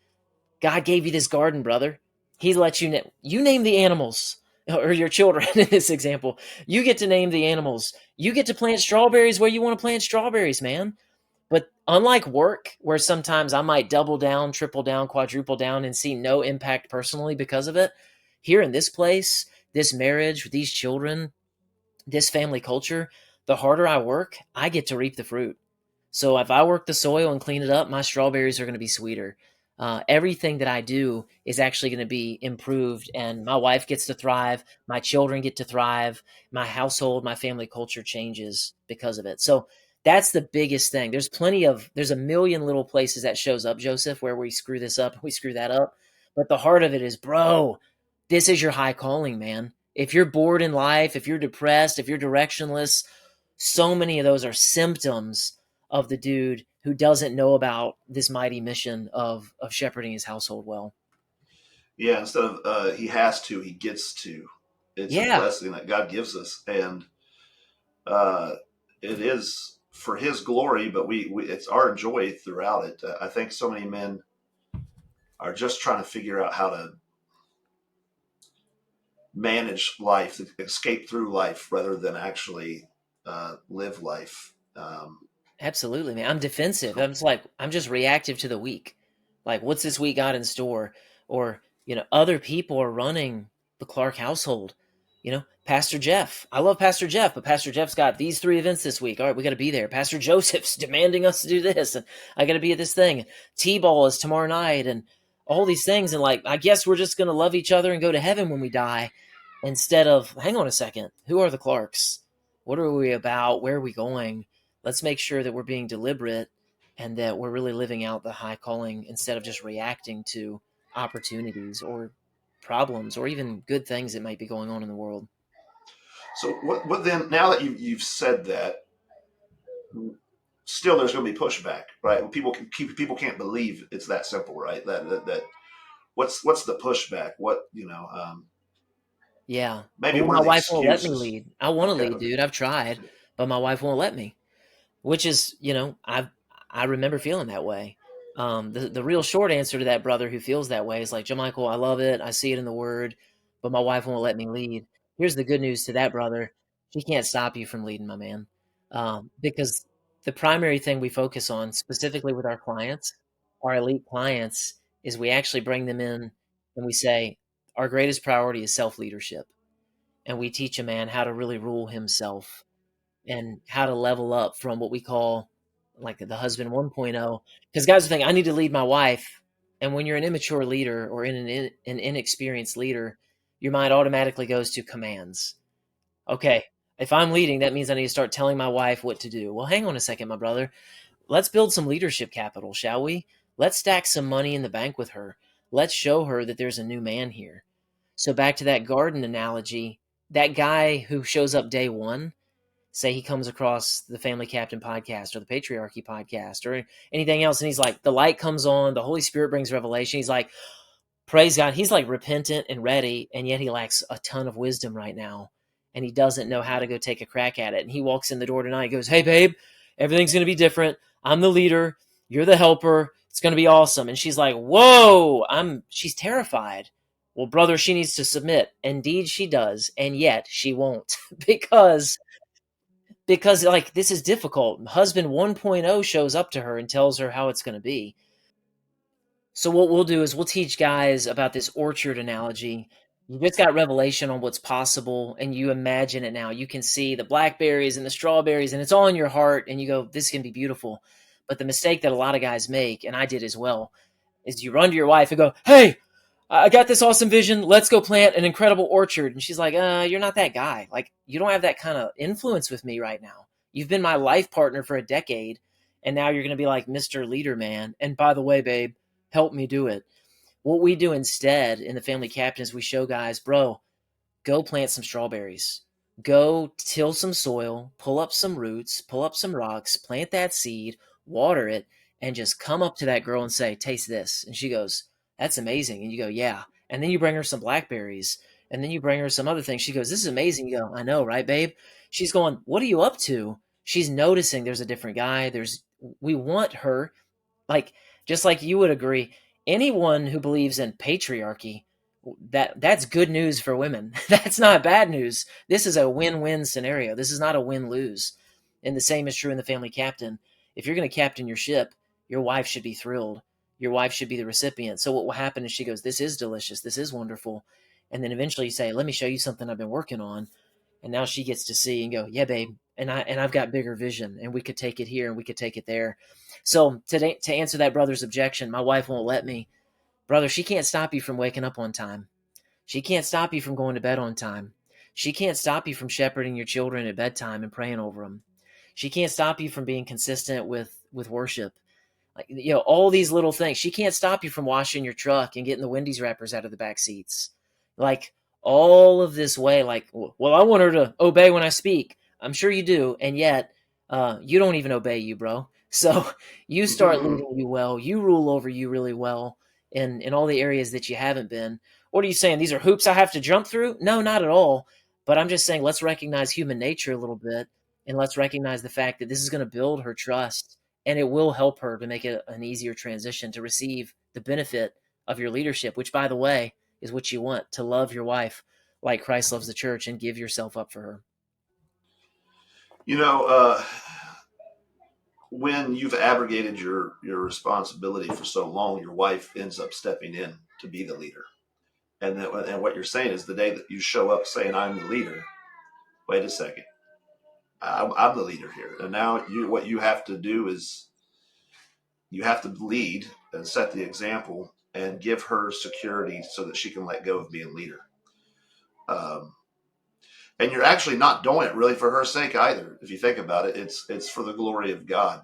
God gave you this garden, brother. He let you name the animals, or your children in this example. You get to name the animals. You get to plant strawberries where you want to plant strawberries, man. But unlike work, where sometimes I might double down, triple down, quadruple down, and see no impact personally because of it, here in this place, this marriage, these children, this family culture, the harder I work, I get to reap the fruit. So if I work the soil and clean it up, my strawberries are going to be sweeter. Everything that I do is actually going to be improved, and my wife gets to thrive. My children get to thrive. My household, my family culture changes because of it. So that's the biggest thing. There's a million little places that shows up, Joseph, where we screw this up, we screw that up. But the heart of it is, bro, this is your high calling, man. If you're bored in life, if you're depressed, if you're directionless, so many of those are symptoms of the dude who doesn't know about this mighty mission of shepherding his household well. Yeah, instead of he has to, he gets to. It's a blessing that God gives us, and it is for His glory. But we it's our joy throughout it. I think so many men are just trying to figure out how to manage life, escape through life, rather than actually live life. Absolutely, man. I'm defensive. I'm just reactive to the week. Like, what's this week got in store? Or, other people are running the Clark household. Pastor Jeff. I love Pastor Jeff, but Pastor Jeff's got these 3 events this week. All right, we got to be there. Pastor Joseph's demanding us to do this, and I got to be at this thing. T-ball is tomorrow night, and all these things. And I guess we're just going to love each other and go to heaven when we die, instead of, hang on a second, who are the Clarks? What are we about? Where are we going? Let's make sure that we're being deliberate and that we're really living out the high calling instead of just reacting to opportunities or problems or even good things that might be going on in the world. So what then, now that you've said that, still there's going to be pushback, right? People can't believe it's that simple, right? That what's the pushback? Yeah. Maybe Well, one my of the wife won't let me excuses. lead. I want to Okay. lead, dude. I've tried, but my wife won't let me, which is, I remember feeling that way. The real short answer to that brother who feels that way is like, Joe Michael, I love it. I see it in the word, but my wife won't let me lead. Here's the good news to that brother. She can't stop you from leading, my man. Because the primary thing we focus on, specifically with our clients, our elite clients, is we actually bring them in and we say, our greatest priority is self-leadership. And we teach a man how to really rule himself and how to level up from what we call like the husband 1.0. Because guys are thinking, I need to lead my wife. And when you're an immature leader or an inexperienced leader, your mind automatically goes to commands. Okay, if I'm leading, that means I need to start telling my wife what to do. Well, hang on a second, my brother. Let's build some leadership capital, shall we? Let's stack some money in the bank with her. Let's show her that there's a new man here. So back to that garden analogy, that guy who shows up day one, say he comes across the Family Captain podcast or the Patriarchy podcast or anything else, and he's like, the light comes on, the Holy Spirit brings revelation. He's like, praise God. He's like repentant and ready, and yet he lacks a ton of wisdom right now, and he doesn't know how to go take a crack at it. And he walks in the door tonight, goes, hey, babe, everything's going to be different. I'm the leader. You're the helper. It's going to be awesome. And she's like, whoa, she's terrified. Well, brother, she needs to submit. Indeed, she does. And yet she won't because like this is difficult. Husband 1.0 shows up to her and tells her how it's going to be. So what we'll do is we'll teach guys about this orchard analogy. You just got revelation on what's possible and you imagine it now. You can see the blackberries and the strawberries and it's all in your heart and you go, this can be beautiful. But the mistake that a lot of guys make, and I did as well, is you run to your wife and go, hey, I got this awesome vision. Let's go plant an incredible orchard. And she's like, you're not that guy. Like, you don't have that kind of influence with me right now. You've been my life partner for a decade. And now you're going to be like Mr. Leader Man. And by the way, babe, help me do it. What we do instead in the Family Captain is we show guys, bro, go plant some strawberries. Go till some soil, pull up some roots, pull up some rocks, plant that seed, water it, and just come up to that girl and say, taste this. And she goes, that's amazing. And you go, yeah. And then you bring her some blackberries. And then you bring her some other things. She goes, this is amazing. You go, I know, right, babe? She's going, what are you up to? She's noticing there's a different guy. We want her, like, just like you would agree, anyone who believes in patriarchy, that's good news for women. That's not bad news. This is a win-win scenario. This is not a win-lose. And the same is true in the family captain. If you're going to captain your ship, your wife should be thrilled. Your wife should be the recipient. So what will happen is she goes, this is delicious. This is wonderful. And then eventually you say, let me show you something I've been working on. And now she gets to see and go, yeah, babe. And I've got bigger vision, and we could take it here and we could take it there. So to answer that brother's objection, my wife won't let me. Brother, she can't stop you from waking up on time. She can't stop you from going to bed on time. She can't stop you from shepherding your children at bedtime and praying over them. She can't stop you from being consistent with worship. Like, all these little things. She can't stop you from washing your truck and getting the Wendy's wrappers out of the back seats. Like, all of this way, like, well, I want her to obey when I speak. I'm sure you do. And yet, you don't even obey you, bro. So you start leading you well. You rule over you really well in all the areas that you haven't been. What are you saying? These are hoops I have to jump through? No, not at all. But I'm just saying, let's recognize human nature a little bit. And let's recognize the fact that this is going to build her trust, and it will help her to make it an easier transition to receive the benefit of your leadership, which, by the way, is what you want, to love your wife like Christ loves the church and give yourself up for her. When you've abrogated your responsibility for so long, your wife ends up stepping in to be the leader. And what you're saying is the day that you show up saying, I'm the leader, wait a second, I'm the leader here. And now what you have to do is you have to lead and set the example and give her security so that she can let go of being leader. And you're actually not doing it really for her sake either. If you think about it, it's for the glory of God.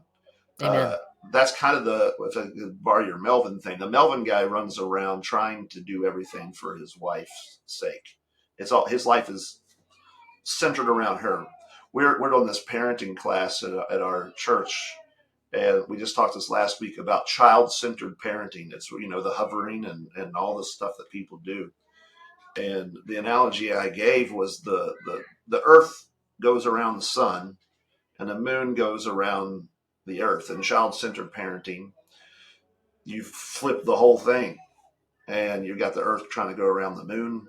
Amen. That's kind of if I could borrow your Melvin thing. The Melvin guy runs around trying to do everything for his wife's sake. His life is centered around her. We're doing this parenting class at our church, and we just talked this last week about child-centered parenting. It's the hovering and all this stuff that people do. And the analogy I gave was the earth goes around the sun and the moon goes around the earth. And child-centered parenting, you flip the whole thing and you've got the earth trying to go around the moon.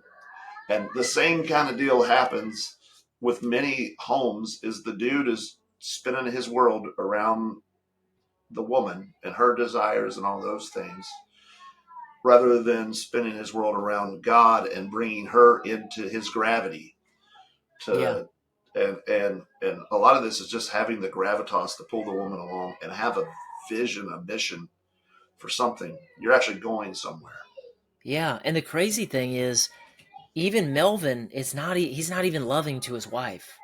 And the same kind of deal happens with many homes is the dude is spinning his world around the woman and her desires and all those things, rather than spinning his world around God and bringing her into his gravity. And a lot of this is just having the gravitas to pull the woman along and have a vision, a mission for something. You're actually going somewhere. Yeah, and the crazy thing is, even Melvin he's not even loving to his wife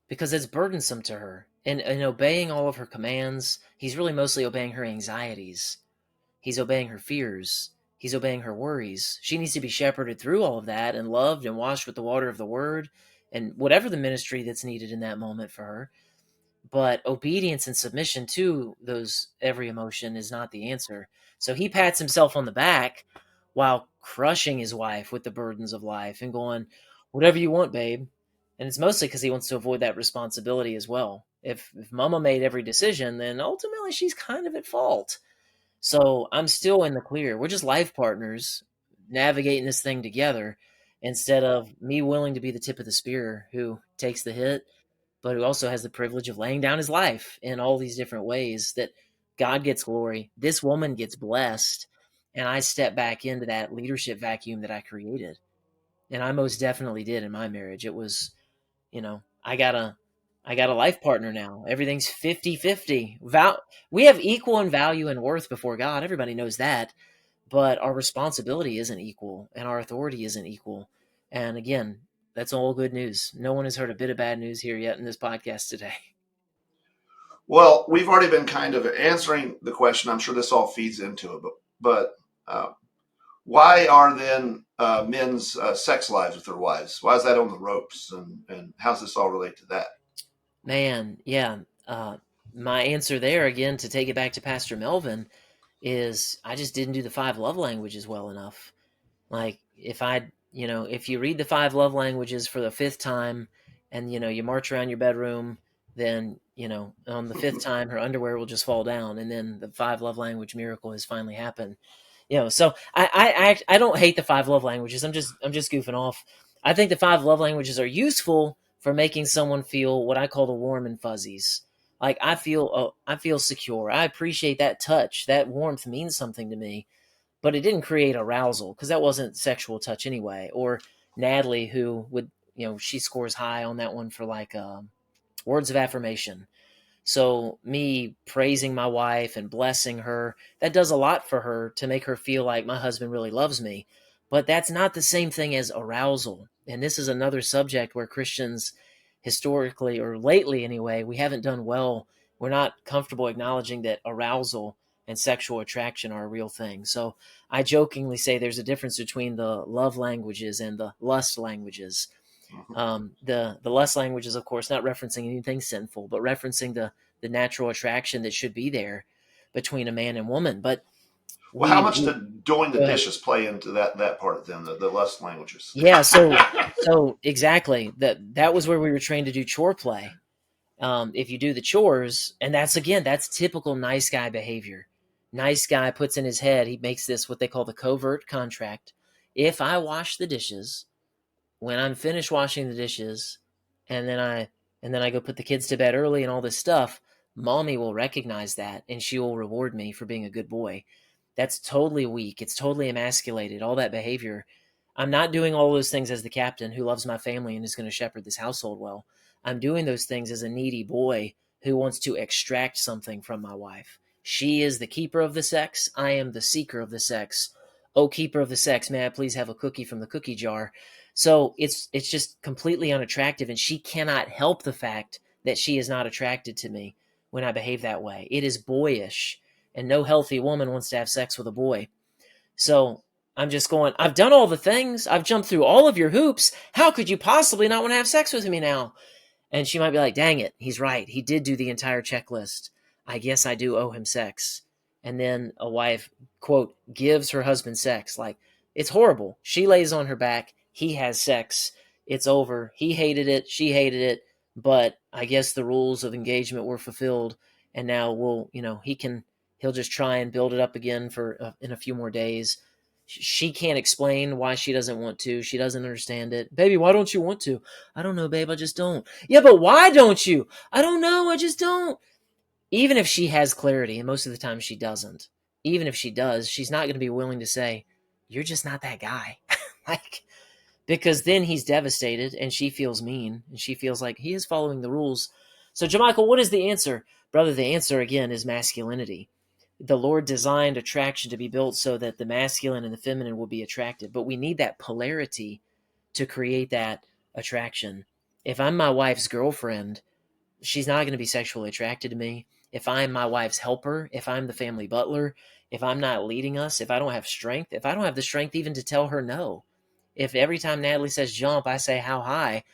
because it's burdensome to her. And obeying all of her commands, he's really mostly obeying her anxieties. He's obeying her fears. He's obeying her worries. She needs to be shepherded through all of that and loved and washed with the water of the word and whatever the ministry that's needed in that moment for her. But obedience and submission to those every emotion is not the answer. So he pats himself on the back while crushing his wife with the burdens of life and going, whatever you want, babe. And it's mostly because he wants to avoid that responsibility as well. If mama made every decision, then ultimately she's kind of at fault. So I'm still in the clear. We're just life partners navigating this thing together instead of me willing to be the tip of the spear who takes the hit, but who also has the privilege of laying down his life in all these different ways that God gets glory. This woman gets blessed, and I step back into that leadership vacuum that I created. And I most definitely did in my marriage. It was, I got a life partner now. Everything's 50-50. We have equal in value and worth before God. Everybody knows that. But our responsibility isn't equal, and our authority isn't equal. And again, that's all good news. No one has heard a bit of bad news here yet in this podcast today. Well, we've already been kind of answering the question. I'm sure this all feeds into it. But why are then men's sex lives with their wives? Why is that on the ropes? And how's this all relate to that? Man, yeah. My answer there, again, to take it back to Pastor Melvin, is I just didn't do the 5 love languages well enough. Like, if I'd, if you read the 5 love languages for the 5th time and, you march around your bedroom, then, on the 5th time, her underwear will just fall down. And then the 5 love language miracle has finally happened. So I don't hate the 5 love languages. I'm just goofing off. I think the 5 love languages are useful for making someone feel what I call the warm and fuzzies. Like I feel secure. I appreciate that touch. That warmth means something to me, but it didn't create arousal because that wasn't sexual touch anyway. Or Natalie, who would, she scores high on that one for like words of affirmation. So me praising my wife and blessing her, that does a lot for her to make her feel like my husband really loves me. But that's not the same thing as arousal. And this is another subject where Christians historically, or lately anyway, we haven't done well. We're not comfortable acknowledging that arousal and sexual attraction are a real thing. So I jokingly say there's a difference between the love languages and the lust languages. The lust language is, of course, not referencing anything sinful, but referencing the natural attraction that should be there between a man and woman. But Well, how much did doing the dishes play into that part of them, the lust languages? Yeah, so exactly. That was where we were trained to do chore play. If you do the chores, and that's typical nice guy behavior. Nice guy puts in his head, he makes this what they call the covert contract. If I wash the dishes, when I'm finished washing the dishes, and then I go put the kids to bed early and all this stuff, mommy will recognize that and she will reward me for being a good boy. That's totally weak. It's totally emasculated, all that behavior. I'm not doing all those things as the captain who loves my family and is going to shepherd this household well. I'm doing those things as a needy boy who wants to extract something from my wife. She is the keeper of the sex. I am the seeker of the sex. Oh, keeper of the sex, may I please have a cookie from the cookie jar? So it's just completely unattractive, and she cannot help the fact that she is not attracted to me when I behave that way. It is boyish, and no healthy woman wants to have sex with a boy. So I'm just going, I've done all the things. I've jumped through all of your hoops. How could you possibly not want to have sex with me now? And she might be like, dang it, he's right. He did do the entire checklist. I guess I do owe him sex. And then a wife, quote, gives her husband sex. Like, it's horrible. She lays on her back. He has sex. It's over. He hated it. She hated it. But I guess the rules of engagement were fulfilled. And now he'll just try and build it up again for in a few more days. She can't explain why she doesn't want to. She doesn't understand it. Baby, why don't you want to? I don't know, babe. I just don't. Yeah, but why don't you? I don't know. I just don't. Even if she has clarity, and most of the time she doesn't, even if she does, she's not going to be willing to say, you're just not that guy. Because then he's devastated and she feels mean and she feels like he is following the rules. So, Jamichael, what is the answer? Brother, the answer again is masculinity. The Lord designed attraction to be built so that the masculine and the feminine will be attracted. But we need that polarity to create that attraction. If I'm my wife's girlfriend, she's not going to be sexually attracted to me. If I'm my wife's helper, if I'm the family butler, if I'm not leading us, if I don't have strength, if I don't have the strength even to tell her no, if every time Natalie says jump, I say how high,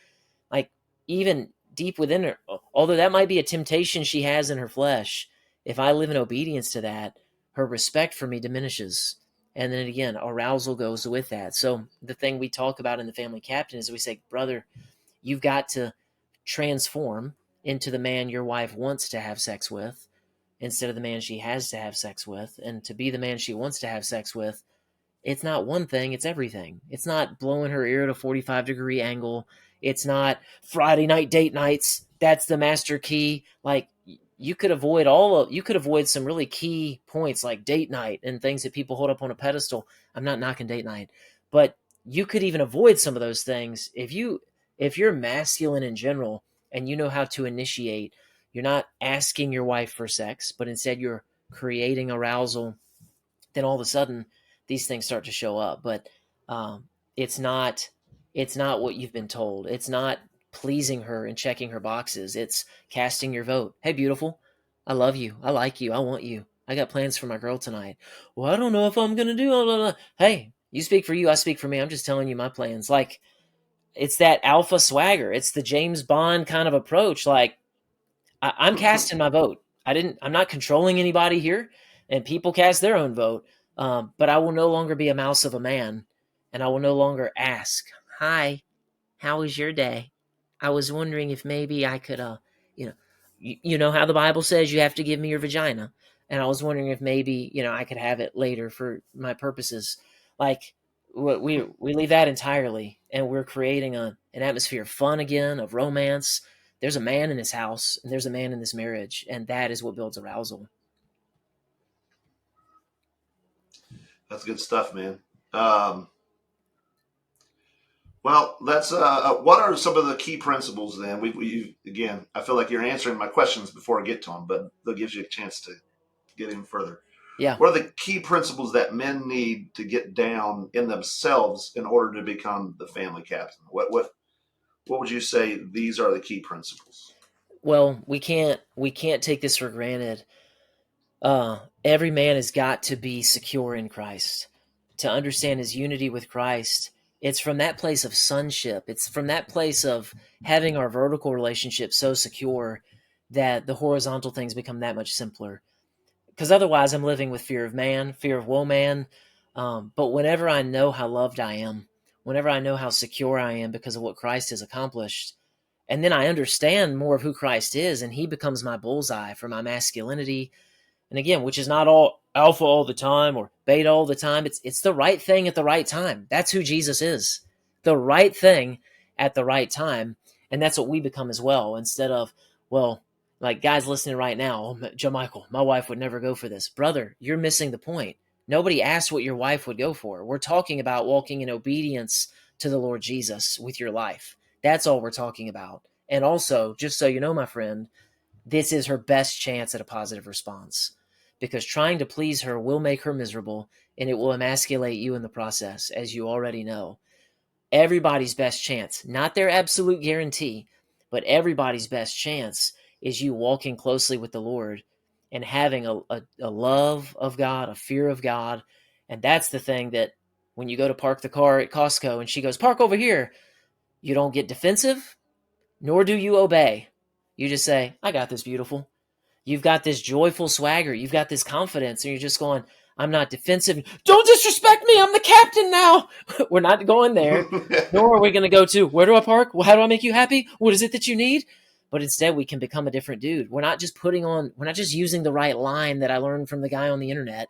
like even deep within her, although that might be a temptation she has in her flesh, if I live in obedience to that, her respect for me diminishes. And then again, arousal goes with that. So the thing we talk about in the family captain is we say, brother, you've got to transform into the man your wife wants to have sex with instead of the man she has to have sex with. And to be the man she wants to have sex with, it's not one thing, it's everything. It's not blowing her ear at a 45-degree angle. It's not Friday night date nights. That's the master key. Like, you could avoid some really key points like date night and things that people hold up on a pedestal. I'm not knocking date night, but you could even avoid some of those things if you're masculine in general and you know how to initiate. You're not asking your wife for sex, but instead you're creating arousal. Then all of a sudden these things start to show up. But it's not what you've been told. It's not pleasing her and checking her boxes. It's casting your vote. Hey, beautiful, I love you. I like you. I want you. I got plans for my girl tonight. Well, I don't know if I'm going to do blah, blah, blah. Hey, you speak for you. I speak for me. I'm just telling you my plans. Like, it's that alpha swagger. It's the James Bond kind of approach. Like, I'm casting my vote. I'm not controlling anybody here, and people cast their own vote. But I will no longer be a mouse of a man And I will no longer ask, "Hi, how was your day? I was wondering if maybe I could, you know, you know how the Bible says you have to give me your vagina. And I was wondering if maybe, I could have it later for my purposes." Like, we leave that entirely, and we're creating an atmosphere of fun again, of romance. There's a man in this house, and there's a man in this marriage, and that is what builds arousal. That's good stuff, man. Well, that's what are some of the key principles then? Again, I feel like you're answering my questions before I get to them, but that gives you a chance to get in further. Yeah. What are the key principles that men need to get down in themselves in order to become the family captain? What would you say these are the key principles? Well, we can't take this for granted. Every man has got to be secure in Christ, to understand his unity with Christ. It's from that place of sonship. It's from that place of having our vertical relationship so secure that the horizontal things become that much simpler. Because otherwise I'm living with fear of man, fear of woe-man. But whenever I know how loved I am, whenever I know how secure I am because of what Christ has accomplished, and then I understand more of who Christ is, and he becomes my bullseye for my masculinity. And again, which is not all alpha all the time or beta all the time. It's the right thing at the right time. That's who Jesus is. The right thing at the right time. And that's what we become as well. Instead of, well, like guys listening right now, "Oh, Joe Michael, my wife would never go for this." Brother, you're missing the point. Nobody asked what your wife would go for. We're talking about walking in obedience to the Lord Jesus with your life. That's all we're talking about. And also, just so you know, my friend, this is her best chance at a positive response, because trying to please her will make her miserable, and it will emasculate you in the process, as you already know. Everybody's best chance, not their absolute guarantee, but everybody's best chance is you walking closely with the Lord and having a love of God, a fear of God. And that's the thing that when you go to park the car at Costco and she goes, "Park over here," you don't get defensive, nor do you obey. You just say, "I got this, beautiful." You've got this joyful swagger. You've got this confidence, and you're just going, "I'm not defensive. Don't disrespect me. I'm the captain now." We're not going there. Nor are we going to go to, "Where do I park? Well, how do I make you happy? What is it that you need?" But instead, we can become a different dude. We're not just using the right line that I learned from the guy on the internet.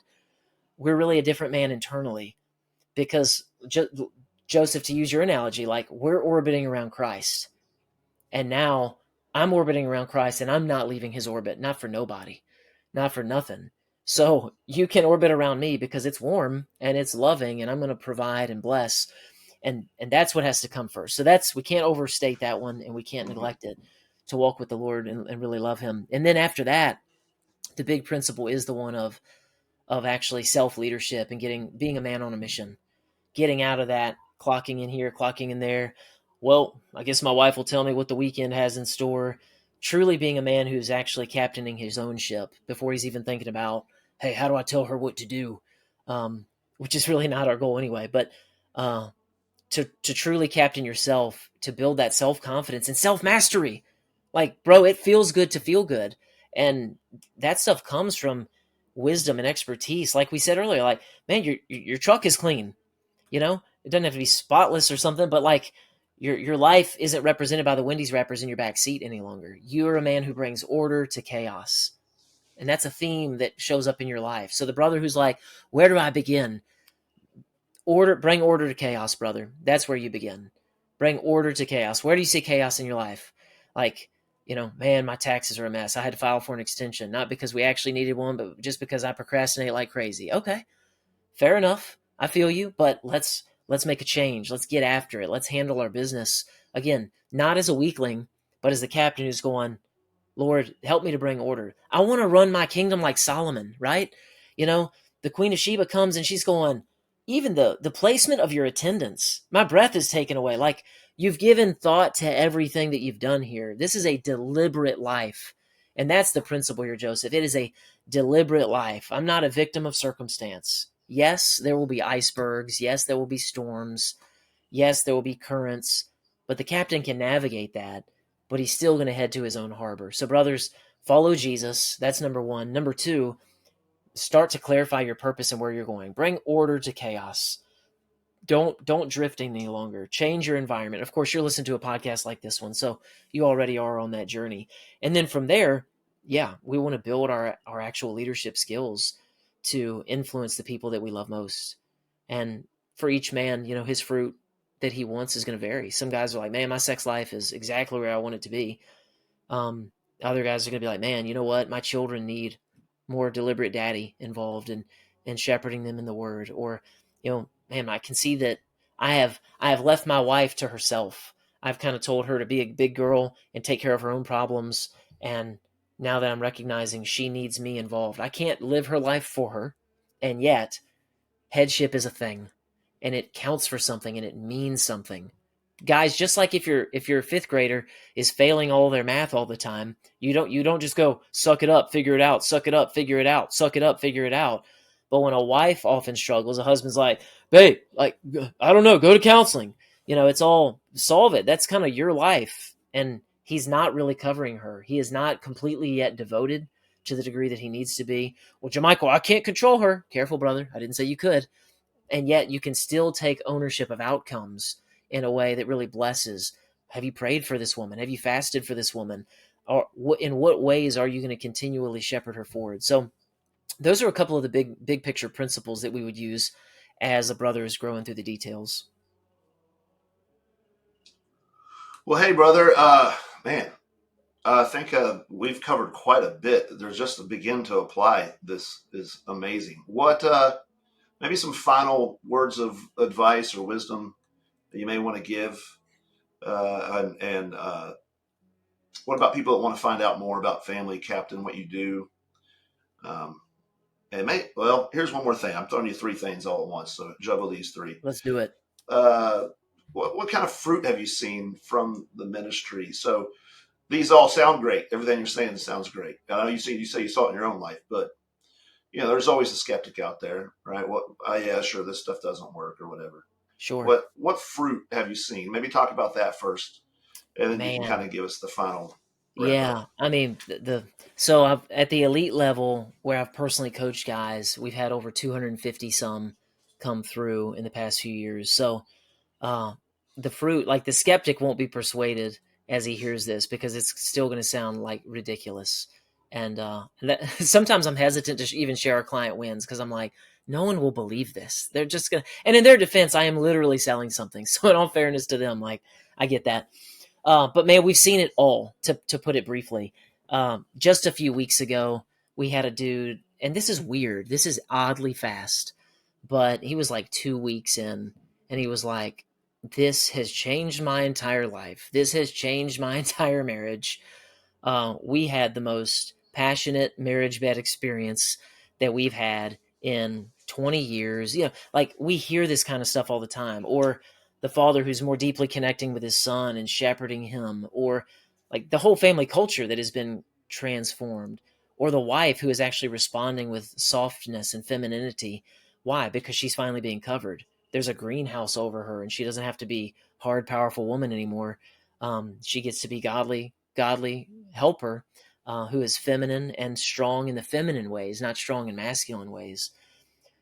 We're really a different man internally, because Joseph, to use your analogy, like, we're orbiting around Christ. And now I'm orbiting around Christ, and I'm not leaving his orbit, not for nobody, not for nothing. So you can orbit around me because it's warm and it's loving, and I'm going to provide and bless. And that's what has to come first. So we can't overstate that one, and we can't neglect it, to walk with the Lord and really love him. And then after that, the big principle is the one of actually self-leadership and being a man on a mission, getting out of that clocking in here, clocking in there. Well, I guess my wife will tell me what the weekend has in store. Truly being a man who's actually captaining his own ship before he's even thinking about, "Hey, how do I tell her what to do?" Which is really not our goal anyway. But to truly captain yourself, to build that self-confidence and self-mastery. Like, bro, it feels good to feel good. And that stuff comes from wisdom and expertise. Like we said earlier, like, man, your truck is clean. It doesn't have to be spotless or something, but like your life isn't represented by the Wendy's wrappers in your back seat any longer. You're a man who brings order to chaos. And that's a theme that shows up in your life. So the brother who's like, "Where do I begin?" Bring order to chaos, brother. That's where you begin. Bring order to chaos. Where do you see chaos in your life? Like, "Man, my taxes are a mess. I had to file for an extension, not because we actually needed one, but just because I procrastinate like crazy." Okay, fair enough. I feel you, but let's make a change. Let's get after it. Let's handle our business. Again, not as a weakling, but as the captain who's going, "Lord, help me to bring order. I want to run my kingdom like Solomon," right? The Queen of Sheba comes and she's going, "Even the placement of your attendants, my breath is taken away." Like, you've given thought to everything that you've done here. This is a deliberate life. And that's the principle here, Joseph. It is a deliberate life. I'm not a victim of circumstance. Yes, there will be icebergs. Yes, there will be storms. Yes, there will be currents. But the captain can navigate that. But he's still going to head to his own harbor. So, brothers, follow Jesus. That's number one. Number two, start to clarify your purpose and where you're going. Bring order to chaos. don't drift any longer. Change your environment. Of course, you're listening to a podcast like this one, so you already are on that journey. And then from there, yeah, we want to build our actual leadership skills to influence the people that we love most. And for each man, his fruit that he wants is going to vary. Some guys are like, man, my sex life is exactly where I want it to be. Other guys are going to be like, man, you know what? My children need more deliberate daddy involved in shepherding them in the word. Or, man, I can see that I have left my wife to herself. I've kind of told her to be a big girl and take care of her own problems. And now that I'm recognizing she needs me involved, I can't live her life for her. And yet headship is a thing, and it counts for something, and it means something. Guys, just like if your fifth grader is failing all their math all the time, you don't just go suck it up, figure it out, suck it up, figure it out, suck it up, figure it out. But when a wife often struggles, a husband's like, babe, like, I don't know, go to counseling. It's all solve it. That's kind of your life. And he's not really covering her. He is not completely yet devoted to the degree that he needs to be. Well, Jamichael, I can't control her. Careful, brother. I didn't say you could. And yet you can still take ownership of outcomes in a way that really blesses. Have you prayed for this woman? Have you fasted for this woman? Or in what ways are you going to continually shepherd her forward? So those are a couple of the big picture principles that we would use as a brother is growing through the details. Well, hey, brother, man, I think we've covered quite a bit. There's just to begin to apply. This is amazing. What, maybe some final words of advice or wisdom that you may want to give? And what about people that want to find out more about Family Captain, what you do? Well, here's one more thing. I'm throwing you three things all at once, so juggle these three. Let's do it. What kind of fruit have you seen from the ministry? So these all sound great. Everything you're saying sounds great. I know you say you saw it in your own life, but there's always a skeptic out there, right? Yeah, sure, this stuff doesn't work or whatever. Sure. What fruit have you seen? Maybe talk about that first, and then you can kind of give us the final. Yeah, I mean, so I've, at the elite level where I've personally coached guys, we've had over 250 some come through in the past few years. So the fruit, like the skeptic won't be persuaded as he hears this because it's still going to sound like ridiculous. And sometimes I'm hesitant to even share our client wins because I'm like, no one will believe this. They're just going to, and in their defense, I am literally selling something. So in all fairness to them, like, I get that. But man, we've seen it all, to put it briefly. Just a few weeks ago, we had a dude, and this is weird. This is oddly fast, but he was like 2 weeks in, and he was like, this has changed my entire life. This has changed my entire marriage. We had the most passionate marriage bed experience that we've had in 20 years. Like we hear this kind of stuff all the time. Or the father who's more deeply connecting with his son and shepherding him, or like the whole family culture that has been transformed, or the wife who is actually responding with softness and femininity. Why? Because she's finally being covered. There's a greenhouse over her and she doesn't have to be hard, powerful woman anymore. She gets to be godly helper who is feminine and strong in the feminine ways, not strong in masculine ways.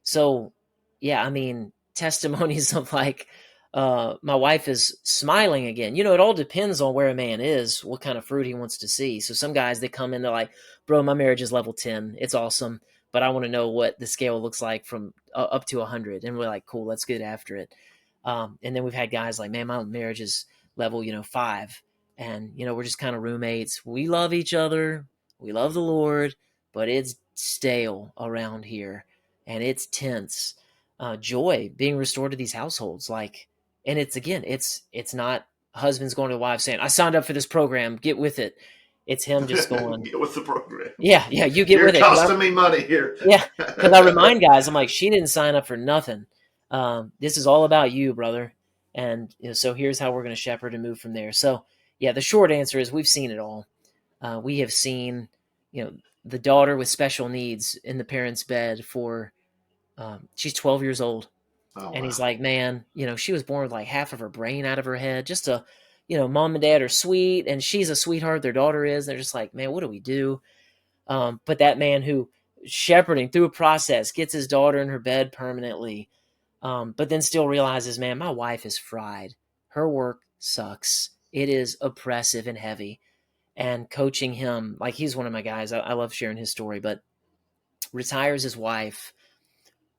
So, yeah, I mean, testimonies of like, my wife is smiling again. It all depends on where a man is, what kind of fruit he wants to see. So some guys, they come in, they're like, bro, my marriage is level 10. It's awesome. But I want to know what the scale looks like from up to 100. And we're like, cool, let's get after it. And then we've had guys like, man, my marriage is level, 5. And, we're just kind of roommates. We love each other. We love the Lord, but it's stale around here and it's tense. Joy being restored to these households. Like, and it's not husbands going to the wives saying, I signed up for this program, get with it. It's him just going, get with the program. Yeah, you get with it. You're costing me money here. Yeah, because I remind guys, I'm like, she didn't sign up for nothing. This is all about you, brother. And so here's how we're going to shepherd and move from there. So yeah, the short answer is we've seen it all. We have seen, the daughter with special needs in the parents' bed for, she's 12 years old. Oh, and wow. He's like, man, she was born with like half of her brain out of her head. Just mom and dad are sweet and she's a sweetheart. Their daughter is. They're just like, man, what do we do? But that man who shepherding through a process gets his daughter in her bed permanently, but then still realizes, man, my wife is fried. Her work sucks. It is oppressive and heavy. And coaching him, like he's one of my guys. I love sharing his story, but retires his wife,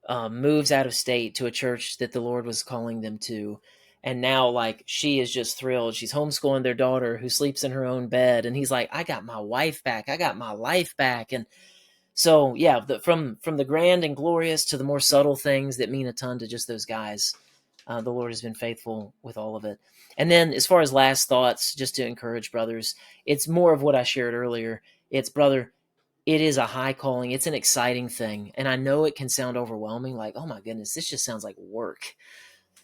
moves out of state to a church that the Lord was calling them to. And now, like, she is just thrilled. She's homeschooling their daughter who sleeps in her own bed. And he's like, I got my wife back. I got my life back. And so, yeah, from the grand and glorious to the more subtle things that mean a ton to just those guys, the Lord has been faithful with all of it. And then as far as last thoughts, just to encourage brothers, it's more of what I shared earlier. It's, brother, it is a high calling. It's an exciting thing. And I know it can sound overwhelming, like, oh my goodness, this just sounds like work.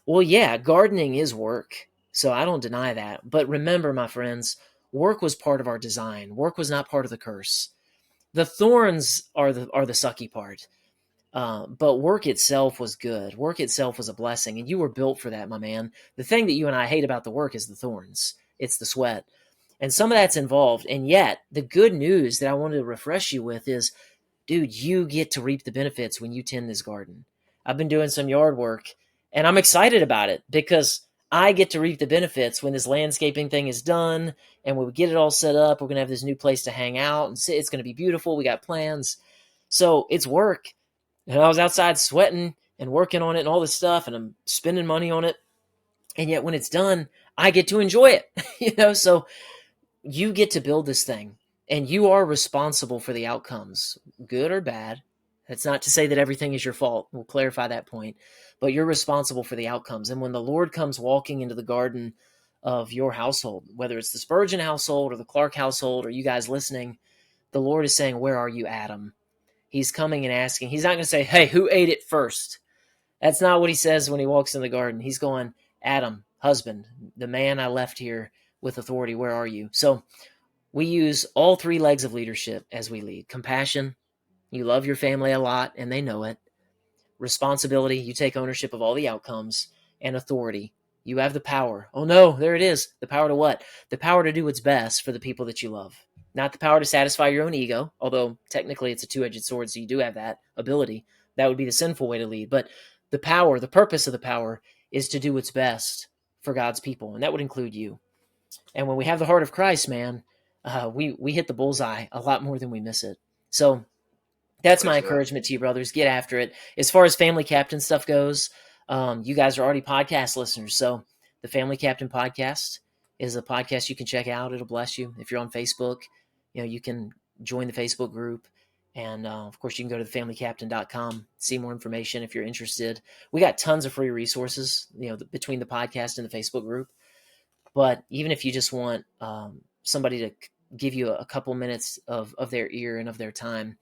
Well, yeah, gardening is work. So I don't deny that. But remember, my friends, work was part of our design. Work was not part of the curse. The thorns are the sucky part. But work itself was good. Work itself was a blessing. And you were built for that, my man. The thing that you and I hate about the work is the thorns. It's the sweat. And some of that's involved. And yet, the good news that I wanted to refresh you with is, dude, you get to reap the benefits when you tend this garden. I've been doing some yard work, and I'm excited about it because I get to reap the benefits when this landscaping thing is done, and when we get it all set up, we're going to have this new place to hang out, and it's going to be beautiful. We got plans. So it's work. And I was outside sweating and working on it and all this stuff, and I'm spending money on it. And yet when it's done, I get to enjoy it. So you get to build this thing, and you are responsible for the outcomes, good or bad. That's not to say that everything is your fault. We'll clarify that point. But you're responsible for the outcomes. And when the Lord comes walking into the garden of your household, whether it's the Spurgeon household or the Clark household or you guys listening, the Lord is saying, where are you, Adam? He's coming and asking. He's not going to say, hey, who ate it first? That's not what he says when he walks in the garden. He's going, Adam, husband, the man I left here with authority, where are you? So we use all three legs of leadership as we lead. Compassion, you love your family a lot and they know it. Responsibility, you take ownership of all the outcomes. And authority, you have the power. Oh no, there it is. The power to what? The power to do what's best for the people that you love. Not the power to satisfy your own ego, although technically it's a two-edged sword, so you do have that ability. That would be the sinful way to lead. But the power, the purpose of the power is to do what's best for God's people, and that would include you. And when we have the heart of Christ, man, we hit the bullseye a lot more than we miss it. So that's my encouragement to you, brothers. Get after it. As far as Family Captain stuff goes, you guys are already podcast listeners. So the Family Captain Podcast is a podcast you can check out. It'll bless you. If you're on Facebook, you can join the Facebook group. And, of course, you can go to thefamilycaptain.com, see more information if you're interested. We got tons of free resources, between the podcast and the Facebook group. But even if you just want somebody to give you a couple minutes of their ear and of their time,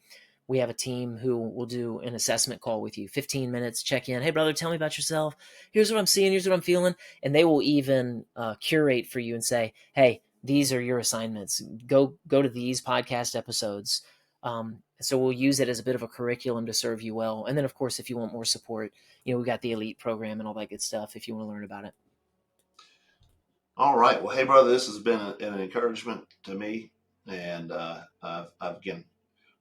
we have a team who will do an assessment call with you, 15 minutes, check in. Hey, brother, tell me about yourself. Here's what I'm seeing. Here's what I'm feeling. And they will even curate for you and say, hey, these are your assignments. Go to these podcast episodes. So we'll use it as a bit of a curriculum to serve you well. And then, of course, if you want more support, we got the Elite program and all that good stuff if you want to learn about it. All right. Well, hey, brother, this has been an encouragement to me. And I've again,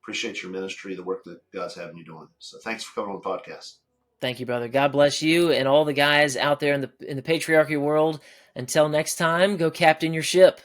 appreciate your ministry, the work that God's having you doing. So thanks for coming on the podcast. Thank you, brother. God bless you and all the guys out there in the patriarchy world. Until next time, go captain your ship.